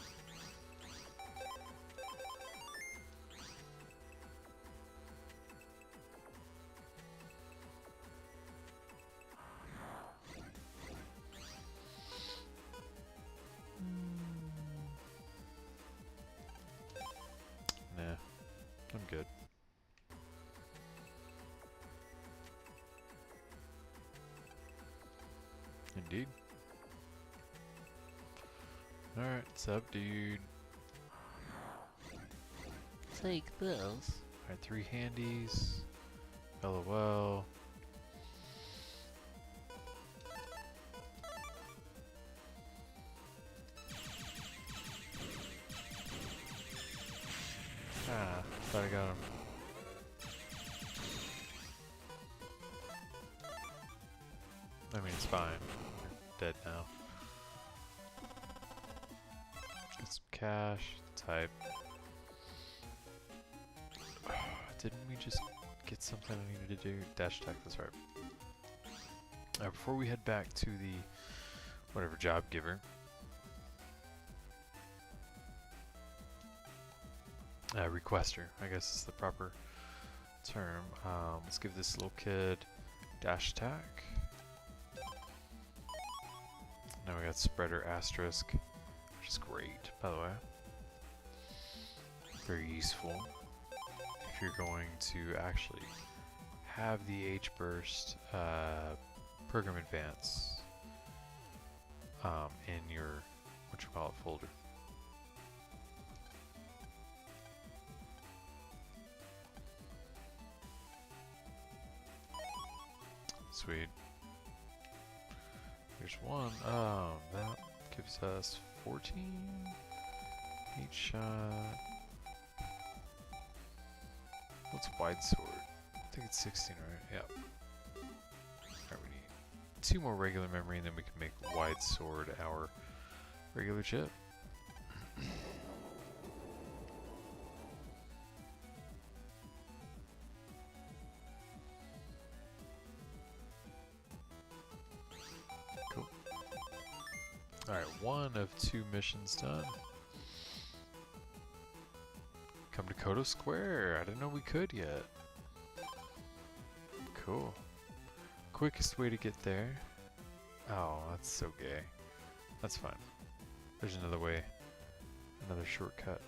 Nah, I'm good. Indeed. Alright, what's up, dude? Take this. Alright, 3 handies. LOL. Ah, thought I got him. I mean, it's fine. They're dead now. Get some cash. Type. Didn't we just get something I needed to do? Dash attack, that's right. Before we head back to the whatever job giver. Requester, I guess is the proper term. Let's give this little kid dash attack. Now we got spreader asterisk, which is great, by the way. Very useful if you're going to actually have the H burst program advance in your folder. Sweet. Here's one. That gives us 14 each shot. What's wide sword? I think it's 16, right? Yep. Alright, we need 2 more regular memory and then we can make wide sword our regular chip. Cool. Alright, 1 of 2 missions done. Come to Kodo Square. I didn't know we could yet. Cool. Quickest way to get there. Oh, that's so gay. That's fine. There's another way. Another shortcut.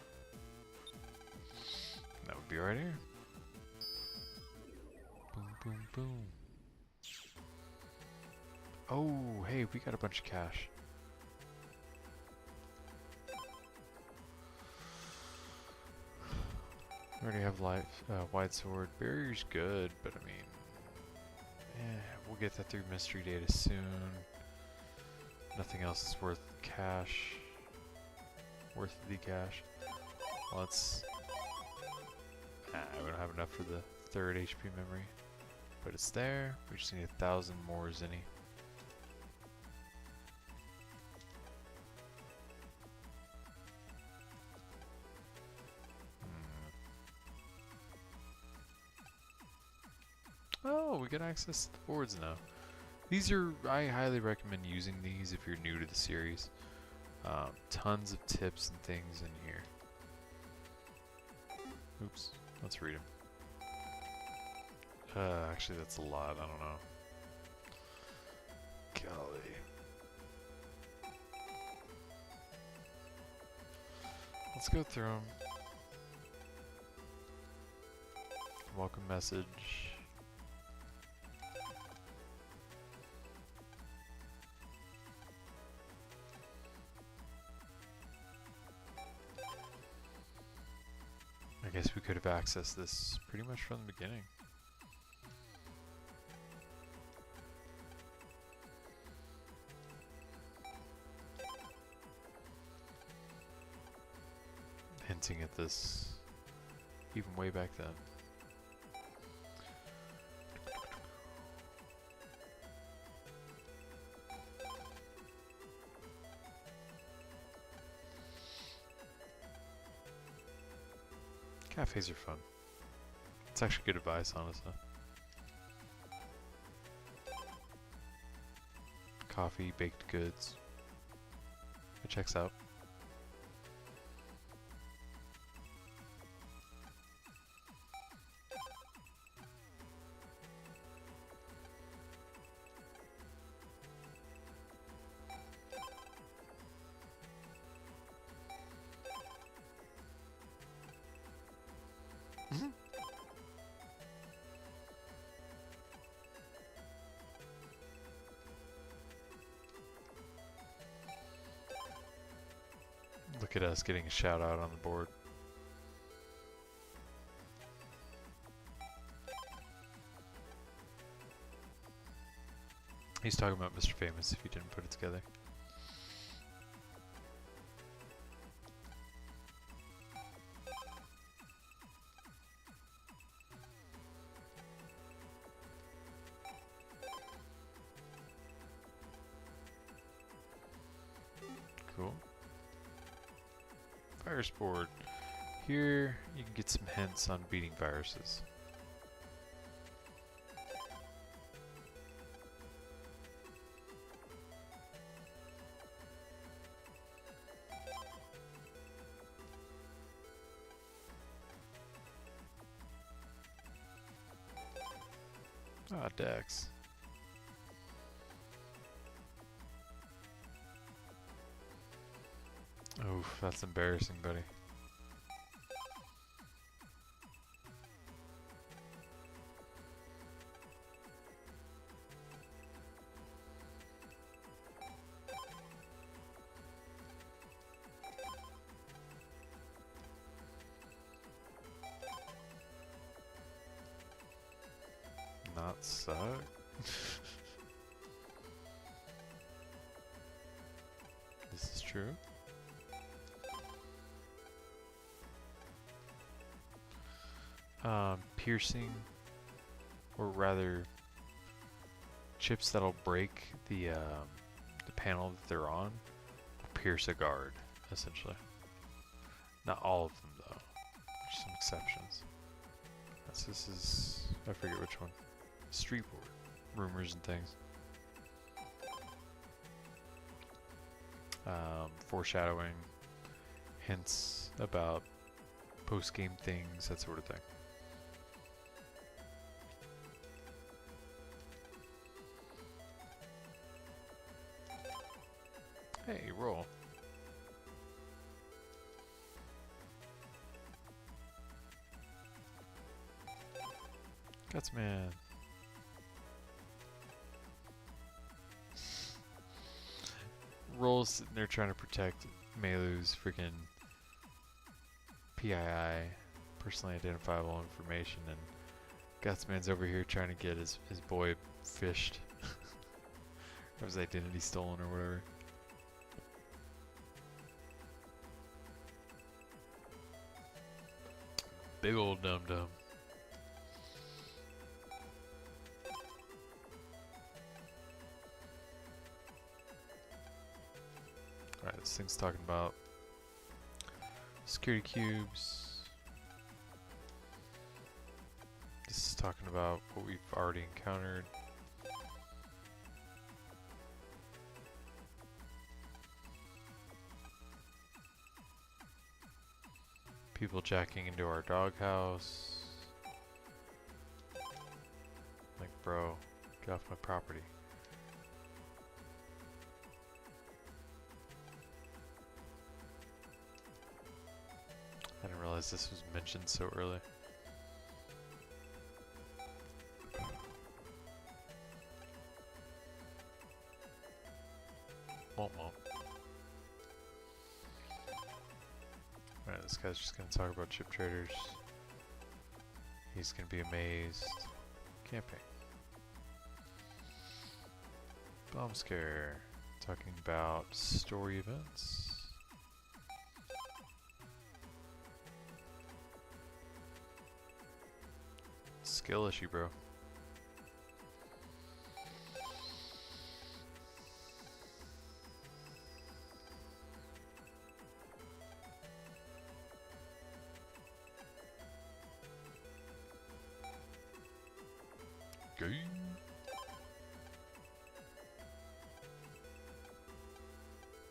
That would be right here. Boom, boom, boom. Oh, hey, we got a bunch of cash. We already have life, wide sword. Barrier's good, but I mean, we'll get that through mystery data soon. Nothing else is worth cash. Worth the cash. Let's. We don't have enough for the 3rd HP memory, but it's there. We just need 1,000 more Zinni. Oh, we get access to the boards now. These are, I highly recommend using these if you're new to the series. Tons of tips and things in here. Oops, let's read them. Actually that's a lot, I don't know. Golly. Let's go through them. Welcome message. I guess we could have accessed this pretty much from the beginning. Hinting at this even way back then. Cafes are fun. It's actually good advice, honestly. Coffee, baked goods. It checks out. Look at us getting a shout out on the board. He's talking about Mr. Famous if you didn't put it together. Cool. Virus board. Here you can get some hints on beating viruses. Ah, Dex. Oof, that's embarrassing, buddy. Not suck. This is true. Piercing, or rather, chips that'll break the panel that they're on, will pierce a guard, essentially. Not all of them, though. There's some exceptions. This is, I forget which one. Street board, rumors and things. Foreshadowing, hints about post-game things, that sort of thing. Hey, roll. Gutsman. Roll's sitting there trying to protect Meilu's freaking PII, personally identifiable information, and Gutsman's over here trying to get his boy fished. Or his identity stolen or whatever. Big old dum-dum. Alright, this thing's talking about security cubes. This is talking about what we've already encountered. People jacking into our doghouse. Like, bro, get off my property. I didn't realize this was mentioned so early. Womp womp. Alright, this guy's just gonna talk about chip traders. He's gonna be amazed. Camping. Bomb scare. Talking about story events. Skill issue, bro. Game.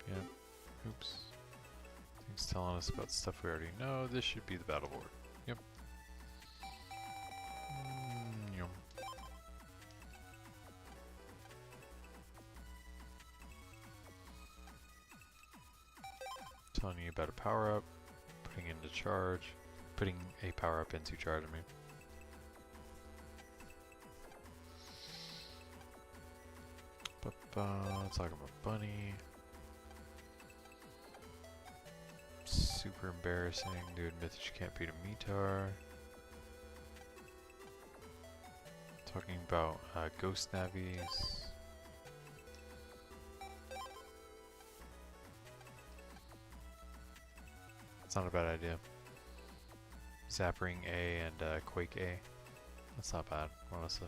Yeah. Oops. Things telling us about stuff we already know. This should be the battle board. Yep. Yum. Telling you about a power up, putting into charge, putting a power up into charge, I mean. Talking about Bunny. Super embarrassing to admit that you can't beat a Metar. Talking about ghost navies. That's not a bad idea. Zappering A and Quake A. That's not bad, honestly.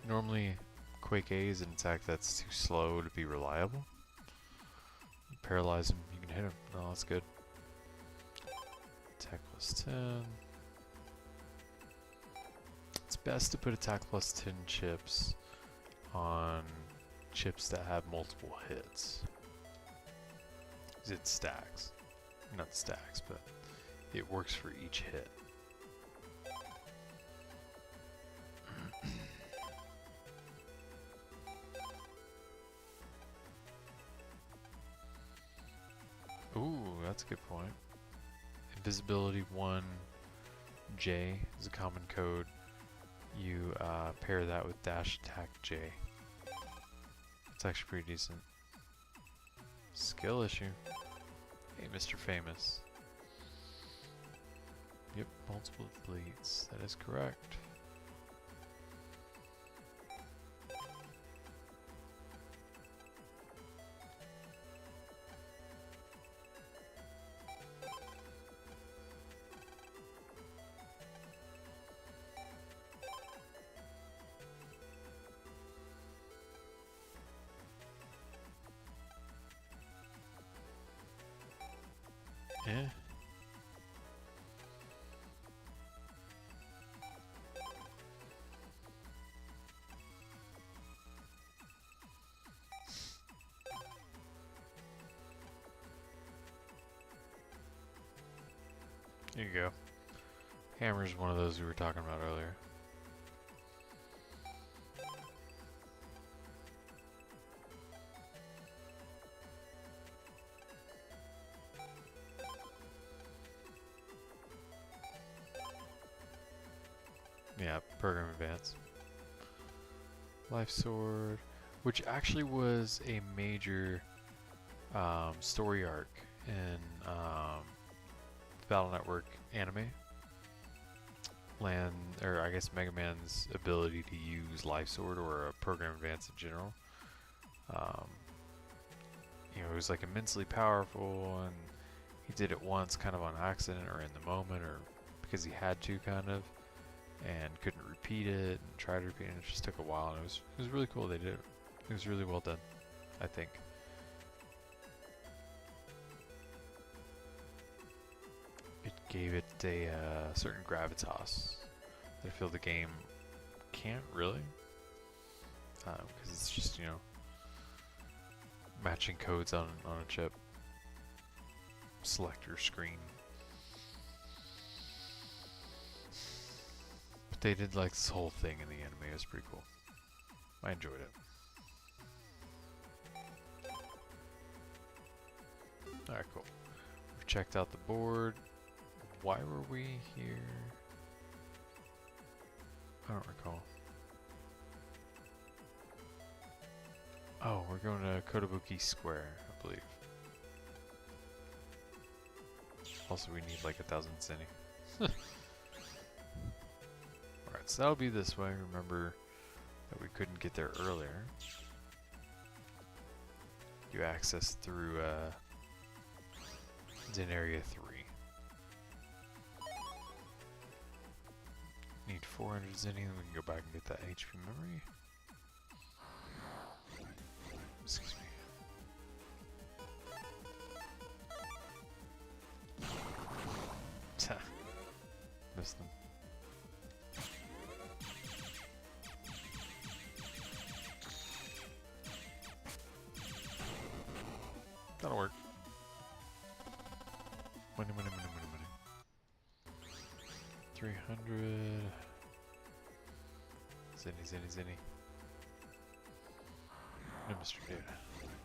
Normally, Quake A is an attack that's too slow to be reliable. You paralyze him, you can hit him. No, that's good. Attack plus 10. It's best to put attack plus 10 chips on chips that have multiple hits. 'Cause it stacks. Not stacks, but it works for each hit. Ooh, that's a good point. Invisibility 1J is a common code. You pair that with dash attack J. It's actually pretty decent. Skill issue. Hey, Mr. Famous. Yep, multiple deletes. That is correct. Yeah. There you go. Hammer's one of those we were talking about earlier. Yeah, Program Advance. Life Sword, which actually was a major story arc in Battle Network anime. I guess Mega Man's ability to use Life Sword or a Program Advance in general. You know, it was like immensely powerful, and he did it once kind of on accident or in the moment or because he had to kind of, and couldn't repeat it and tried to repeat it, and it just took a while, and it was really cool. They did it. It was really well done, I think. It gave it a certain gravitas that I feel the game can't really, because it's just, you know, matching codes on a chip. Selector screen. But they did like this whole thing in the anime. It was pretty cool. I enjoyed it. Alright, cool. We've checked out the board. Why were we here? I don't recall. Oh, we're going to Kotobuki Square, I believe. Also, we need like 1,000 zenny. Alright, so that'll be this way. Remember that we couldn't get there earlier. You access through Zen Area 3. Need 400 zenny, then we can go back and get that HP memory. Excuse me. Missed them. That'll work. Money, money, money, money, money. 300. Zenny, zenny, zenny. No, Mr. Dude.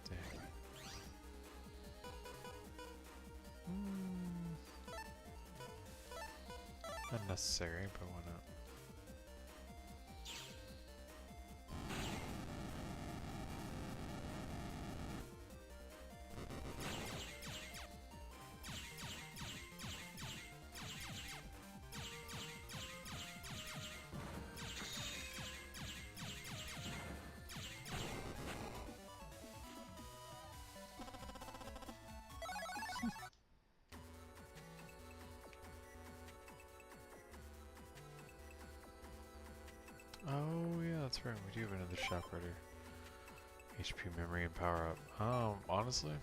Dang. Unnecessary, but why not? that's right. We do have another shop right here. HP memory and power up. Honestly,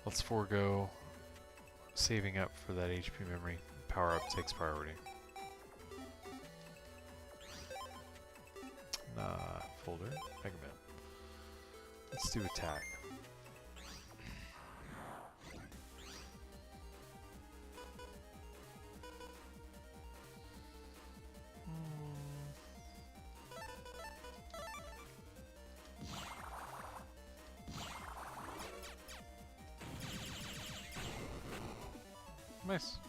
let's forego saving up for that HP memory. Power up takes priority. Nah, folder. Megaman. Let's do attack. Nice.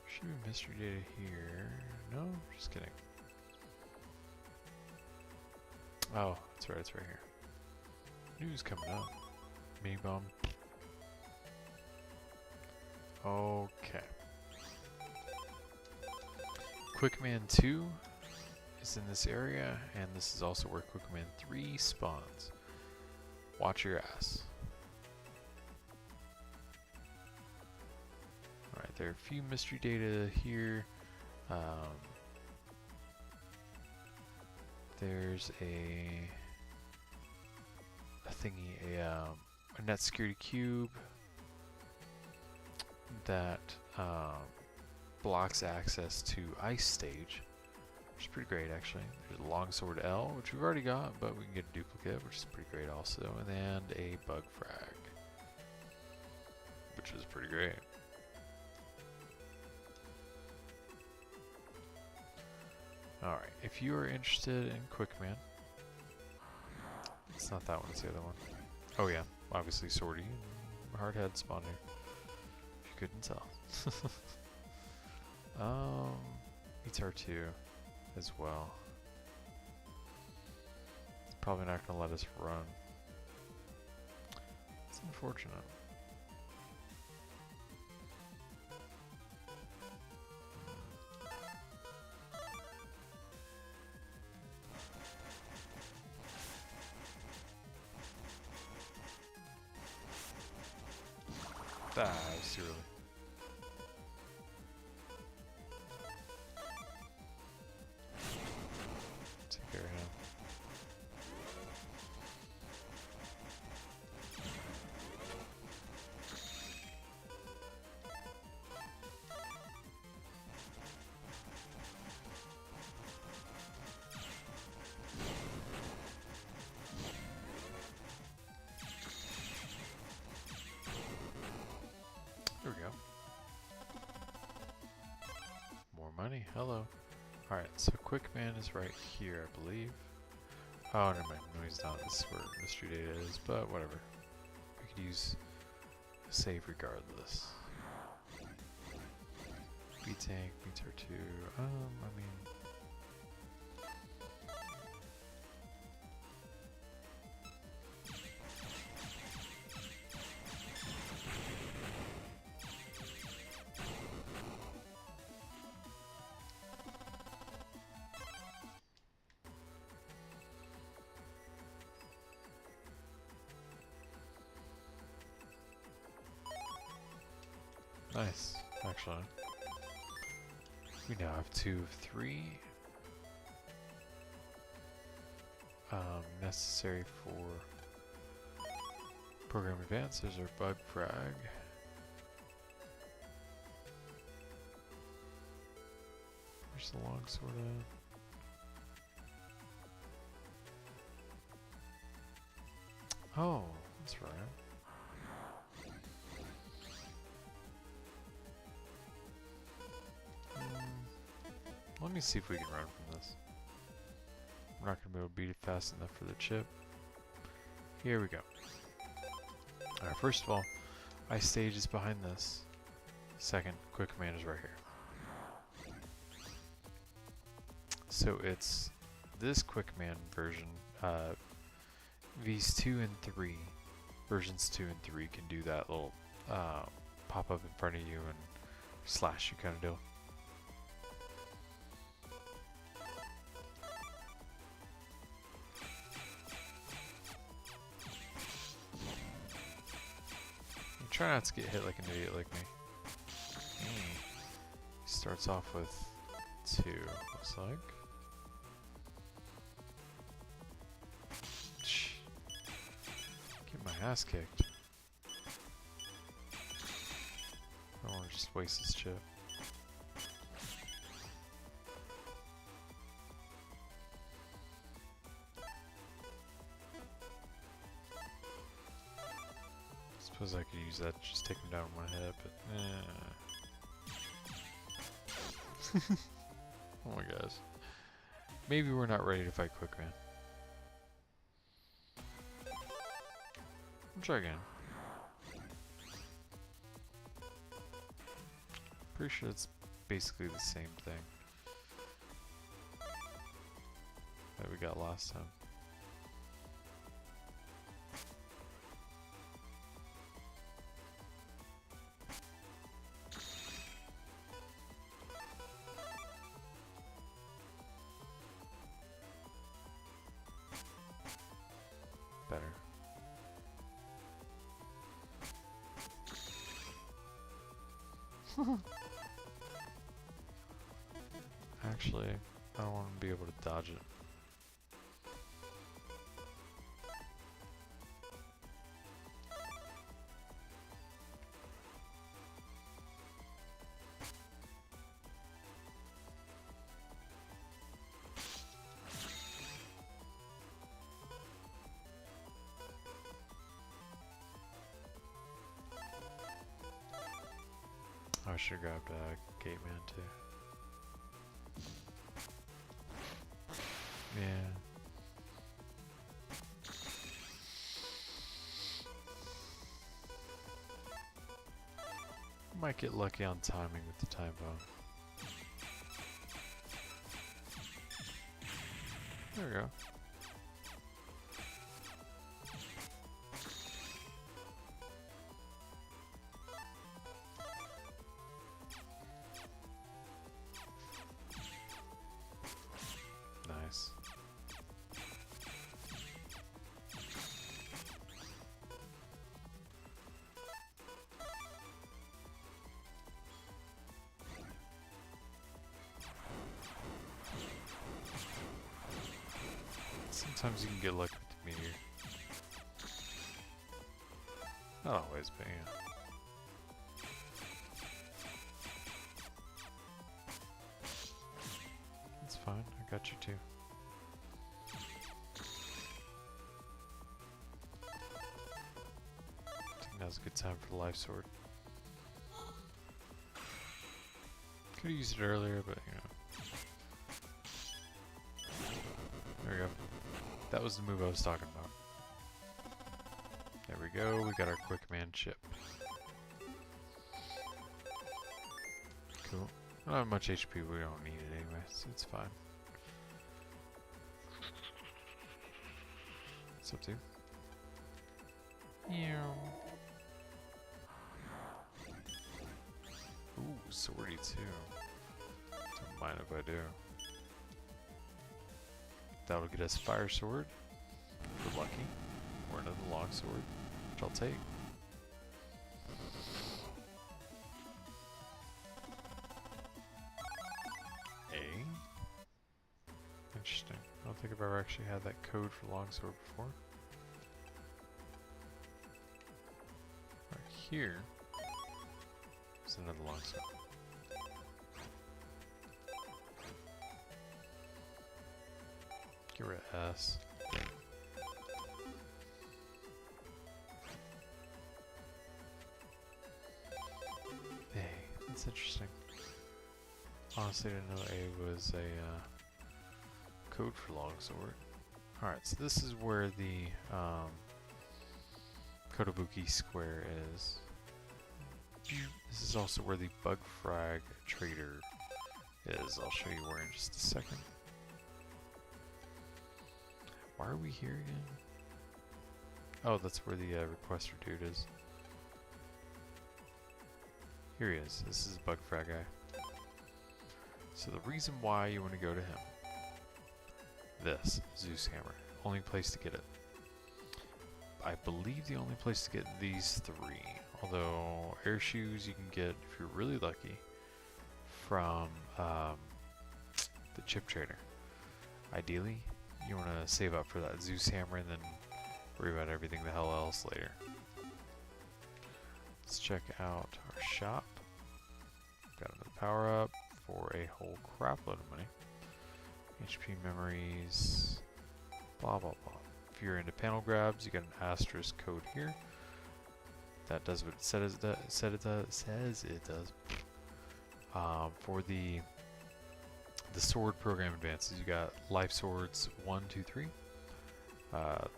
Should be mystery data here. No, just kidding. Oh, that's right, it's right here. News coming up. Mini bomb. Okay. Quickman 2 is in this area, and this is also where Quickman 3 spawns. Watch your ass. Alright, there are a few mystery data here. There's a thingy, a net security cube that blocks access to ice stage, which is pretty great actually. There's a longsword L, which we've already got, but we can get a duplicate, which is pretty great also, and then a bug frag, which is pretty great. Alright, if you are interested in Quickman, it's not that one, it's the other one. Oh yeah, obviously Swordy and Hardhead spawn here, if you couldn't tell. It's R2 as well. It's probably not going to let us run. It's unfortunate. Ah, it's too early. Take care of him. There we go. More money. Hello. Alright, so Quickman is right here, I believe. Oh, never mind. No, he's not. This is where mystery data is, but whatever. We could use a save regardless. B-Tank, meter 2. I mean... Nice, actually. We now have 2 of 3. Necessary for program advance. There's our bug frag. Where's the longsword at? Oh, that's right. Let me see if we can run from this. We're not going to be able to beat it fast enough for the chip. Here we go. Alright, first of all, ice stage is behind this. Second, Quickman is right here. So it's this Quickman version. Vs 2 and 3, versions 2 and 3 can do that little pop up in front of you and slash you kind of deal. Try not to get hit like an idiot like me. Starts off with 2, looks like. Get my ass kicked. I don't want to just waste this chip. Suppose I could use that to just take him down with my head, but oh my gosh. Maybe we're not ready to fight Quickman. I'll try again. Pretty sure it's basically the same thing that we got last time. Better. Actually, I don't want to be able to dodge it. I should have grabbed Gateman too. Yeah. Might get lucky on timing with the time bomb. There we go. Nice. Sometimes you can get lucky with the meteor. Not always, but yeah. That's fine, I got you too. I think now's a good time for the life sword. Could have used it earlier, but you know. There we go. That was the move I was talking about. There we go, we got our Quickman chip. Cool. I don't have much HP, we don't need it anyway, so it's fine. What's up, dude? Ooh, swordy too. Don't mind if I do. That'll get us fire sword, if we're lucky, or another long sword, which I'll take. Interesting. I don't think I've ever actually had that code for longsword before. Right here is another longsword. Get rid of S. Hey, that's interesting. Honestly, I didn't know A was a code for longsword. Alright, so this is where the Kotobuki Square is. This is also where the Bug Frag Trader is. I'll show you where in just a second. Why are we here again? Oh, that's where the requester dude is. Here he is. This is Bug Frag guy. So the reason why you want to go to him. This, Zeus Hammer. Only place to get it. I believe the only place to get these 3 Although air shoes you can get, if you're really lucky, from the chip trader. Ideally, you want to save up for that Zeus hammer and then worry about everything the hell else later. Let's check out our shop. Got another power up for a whole crap load of money. HP memories, blah blah blah. If you're into panel grabs, you got an asterisk code here. That does what it says it does. For the sword program advances, you got life swords 1, 2, 3.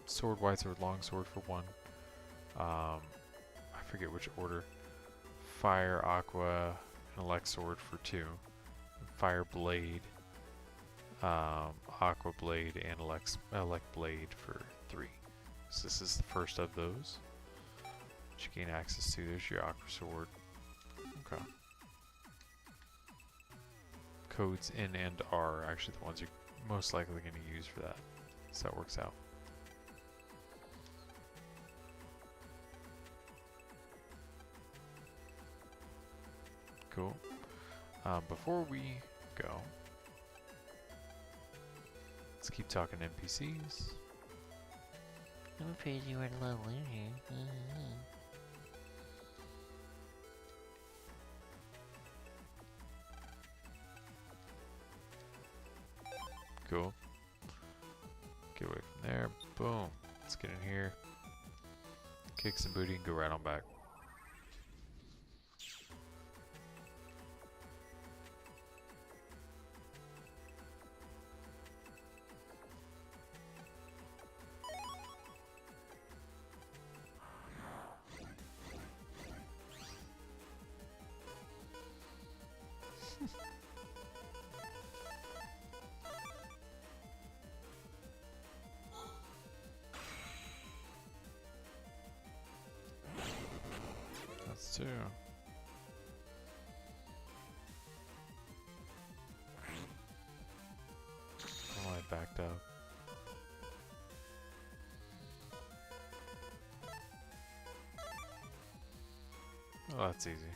Sword, wide sword, long sword for 1. I forget which order. Fire, aqua, and elect sword for 2. Fire blade, aqua blade, and elect blade for 3. So this is the first of those that you gain access to. There's your aqua sword. Okay. Codes N and R are actually the ones you're most likely going to use for that. So that works out. Cool. Before we go, let's keep talking NPCs. I'm afraid you were a little loony. Cool. Get away from there. Boom. Let's get in here. Kick some booty and go right on back. That's two. Oh, I backed up. Oh, that's easy.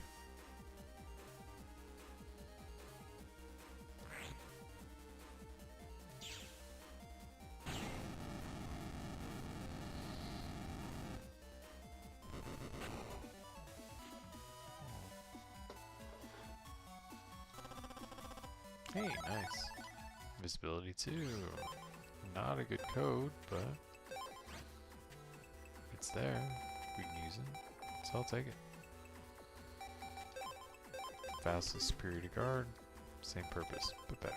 Hey, nice. Visibility 2. Not a good code, but it's there. We can use it. So I'll take it. Vastly superior to guard. Same purpose, but better.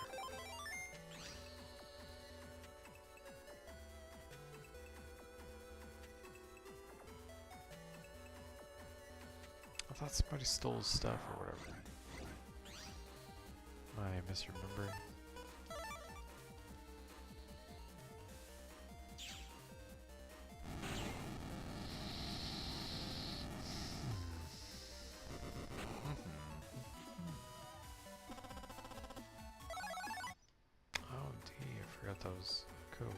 I thought somebody stole his stuff or whatever. Am I misremembering? Oh, D, I forgot that was code.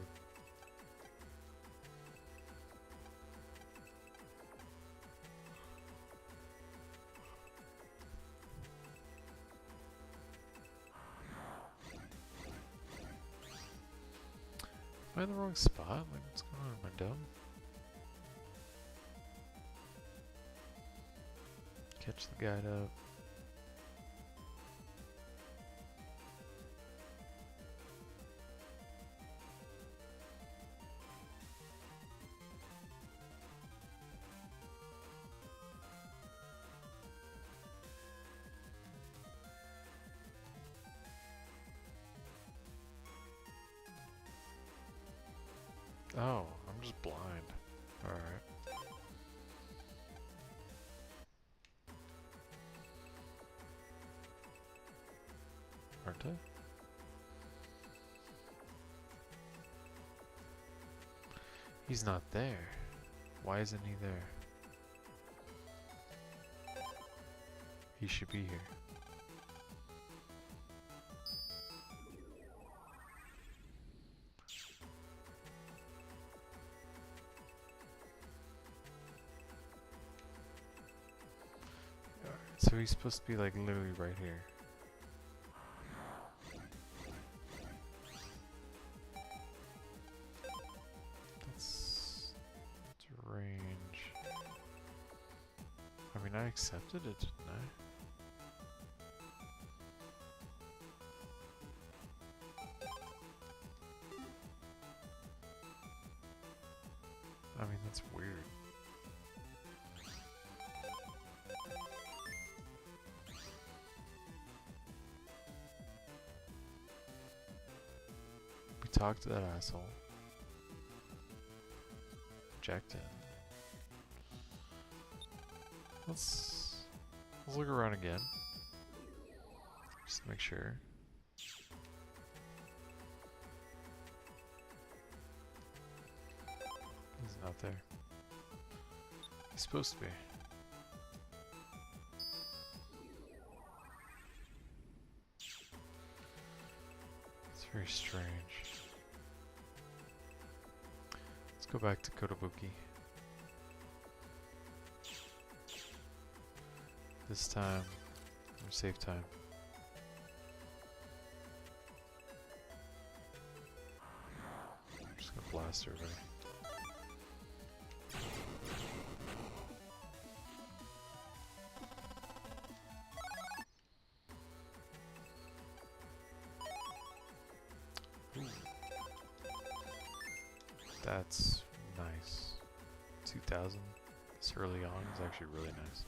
Am I in the wrong spot? Like, what's going on? Am I dumb? Catch the guide up. Oh, I'm just blind. Alright. Aren't I? He's not there. Why isn't he there? He should be here. So he's supposed to be like literally right here. That's range. I mean, I accepted it, didn't I? I mean, that's weird. We talked to that asshole. Rejected. Let's look around again. Just to make sure. He's not there. He's supposed to be. It's very strange. Let's go back to Kotobuki. This time, save time. I'm just gonna blast everybody. That's nice. 2000 this early on is actually really nice.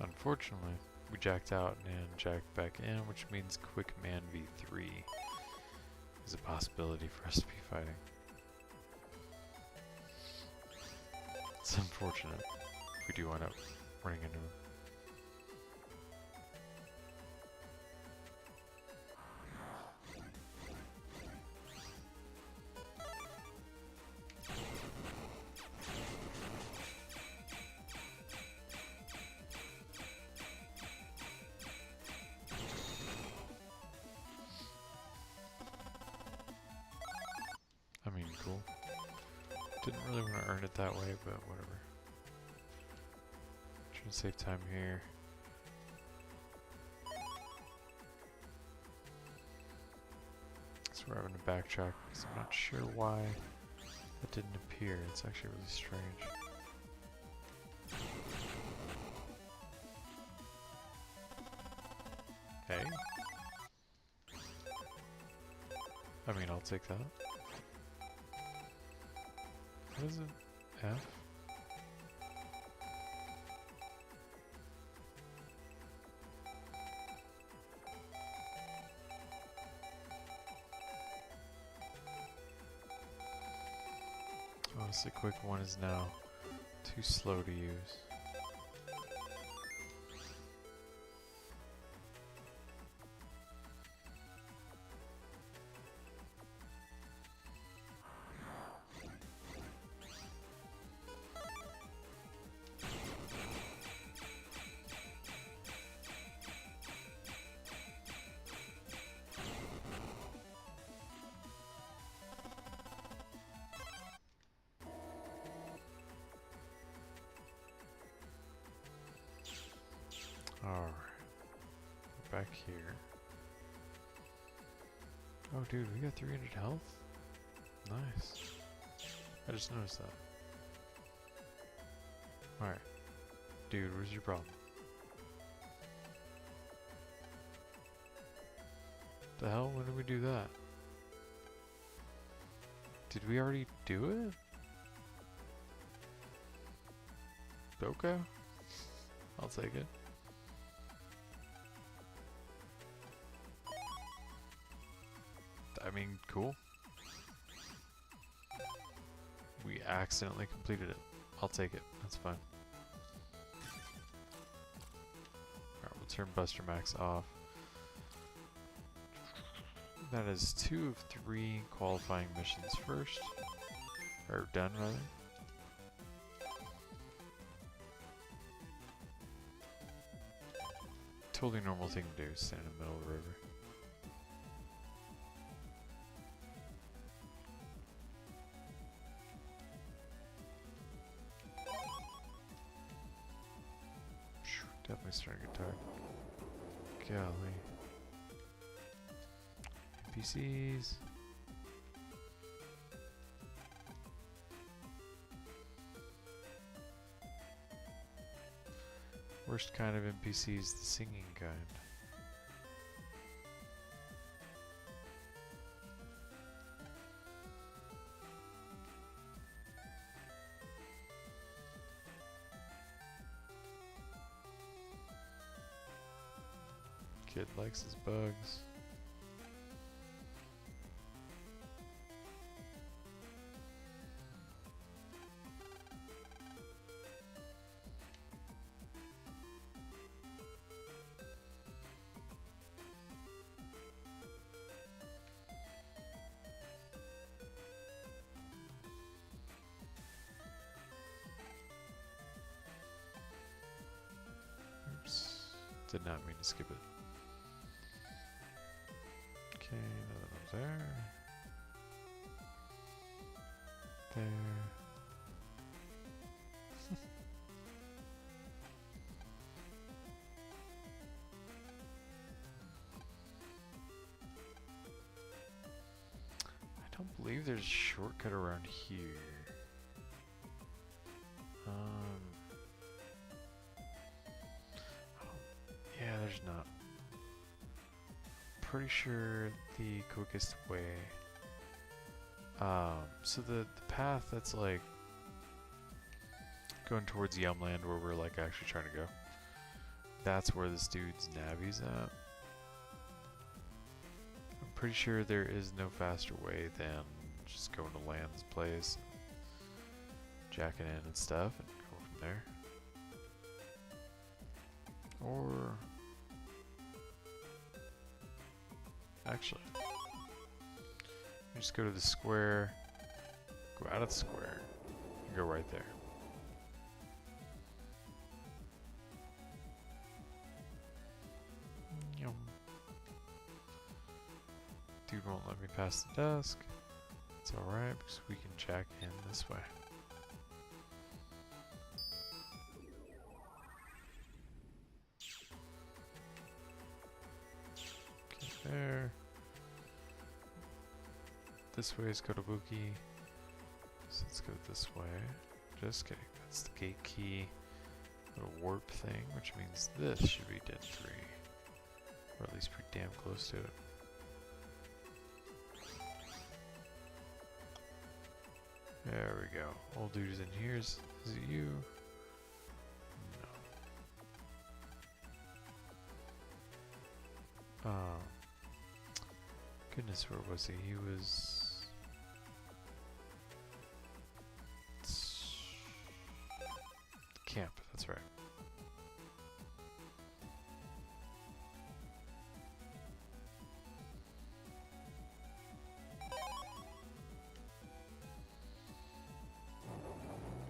Unfortunately, we jacked out and jacked back in, which means Quickman v3 is a possibility for us to be fighting. It's unfortunate if we do end up running into him. I mean, cool. Didn't really want to earn it that way, but whatever. Trying to save time here. So we're having to backtrack because I'm not sure why that didn't appear. It's actually really strange. Hey? I mean, I'll take that. What is it? F? Honestly, quick one is now too slow to use. Alright. Back here. Oh dude, we got 300 health? Nice. I just noticed that. Alright. Dude, where's your problem? The hell? When did we do that? Did we already do it? Okay. I'll take it. I mean, cool. We accidentally completed it. I'll take it. That's fine. Alright, we'll turn Buster Max off. That is 2 of 3 qualifying missions first. Or done, rather. Totally normal thing to do, stand in the middle of the river. Definitely starting to get tired. Golly. NPCs. Worst kind of NPCs, the singing kind. Kid likes his bugs. Oops. Did not mean to skip it. Okay, another one there. There. I don't believe there's a shortcut around here. Yeah, there's not. Pretty sure the quickest way. So the path that's like going towards Yumland, where we're like actually trying to go. That's where this dude's navi's at. I'm pretty sure there is no faster way than just going to Land's place, jacking in and stuff, and go from there. Or actually, you just go to the square, go out of the square, and go right there. Yum. Dude won't let me pass the desk. It's alright because we can jack in this way. There. This way is Kotobuki. So let's go this way. Just kidding. That's the gate key. Little warp thing, which means this should be dead free. Or at least pretty damn close to it. There we go. Old dude's in here. Is it you? No. Goodness, where was he? He was... camp, that's right.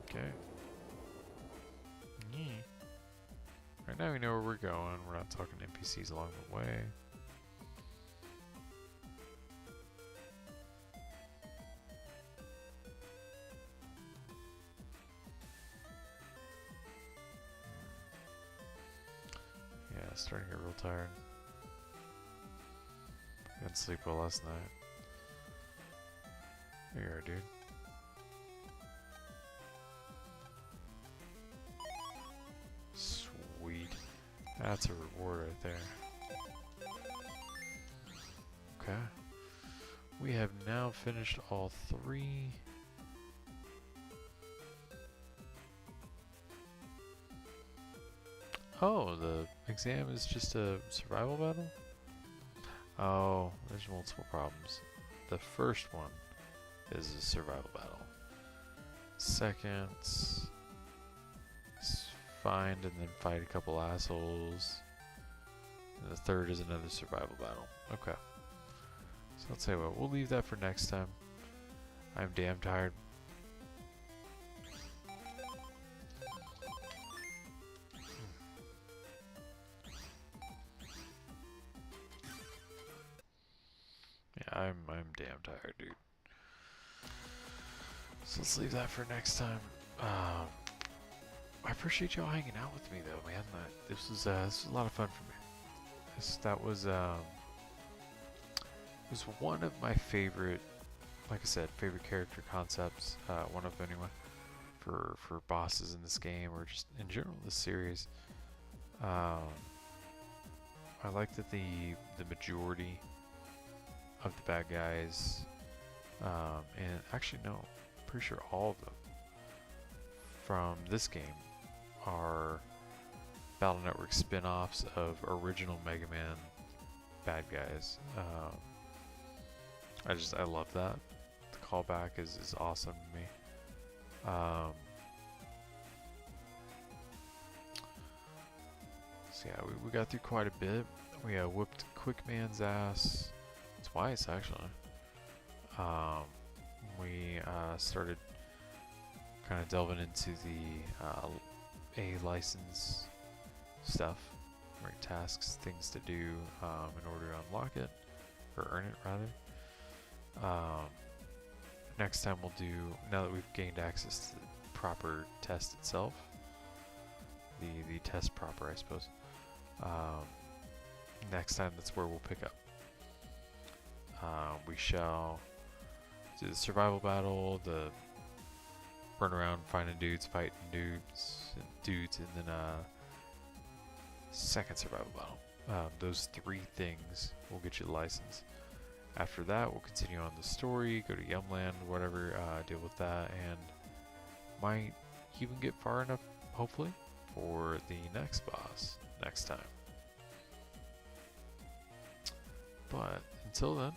Okay. Right now we know where we're going. We're not talking NPCs along the way. Starting to get real tired. Didn't sleep well last night. There you are, dude. Sweet. That's a reward right there. Okay. We have now finished all 3. Oh, the exam is just a survival battle? Oh, there's multiple problems. The first one is a survival battle. Second find and then fight a couple assholes. And the third is another survival battle. Okay. So I'll tell you what, we'll leave that for next time. I'm damn tired. Yeah, I'm damn tired, dude. So let's leave that for next time. I appreciate y'all hanging out with me though, man. This was a lot of fun for me. That was one of my favorite, like I said, favorite character concepts. One of them anyway, for bosses in this game or just in general this series. I like that the majority of the bad guys, and actually no, I'm pretty sure all of them from this game are Battle Network spin-offs of original Megaman bad guys. I love that. The callback is awesome to me. So yeah, we got through quite a bit. We whooped Quickman's ass twice actually. We started kind of delving into the A license stuff, right? Tasks, things to do in order to unlock it, or earn it rather. Next time we'll do, now that we've gained access to the proper test itself, the test proper I suppose, next time that's where we'll pick up. We shall do the survival battle, the run around finding dudes, fighting dudes, and then second survival battle. Those three things will get you the license. After that, we'll continue on the story, go to Yumland, whatever, deal with that, and might even get far enough, hopefully, for the next boss next time. But until then,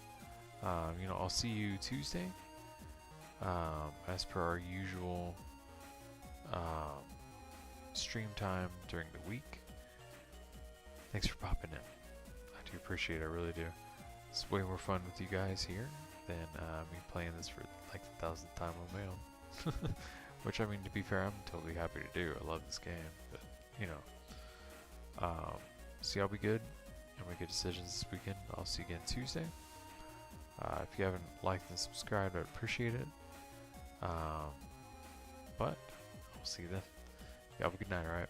I'll see you Tuesday, as per our usual stream time during the week. Thanks for popping in. I do appreciate it, I really do. It's way more fun with you guys here than me playing this for like the 1000th time on my own. Which, I mean, to be fair, I'm totally happy to do. I love this game, but so y'all be good and make good decisions this weekend. I'll see you again Tuesday. If you haven't liked and subscribed, I'd appreciate it. But I'll see you then. Y'all have a good night, alright?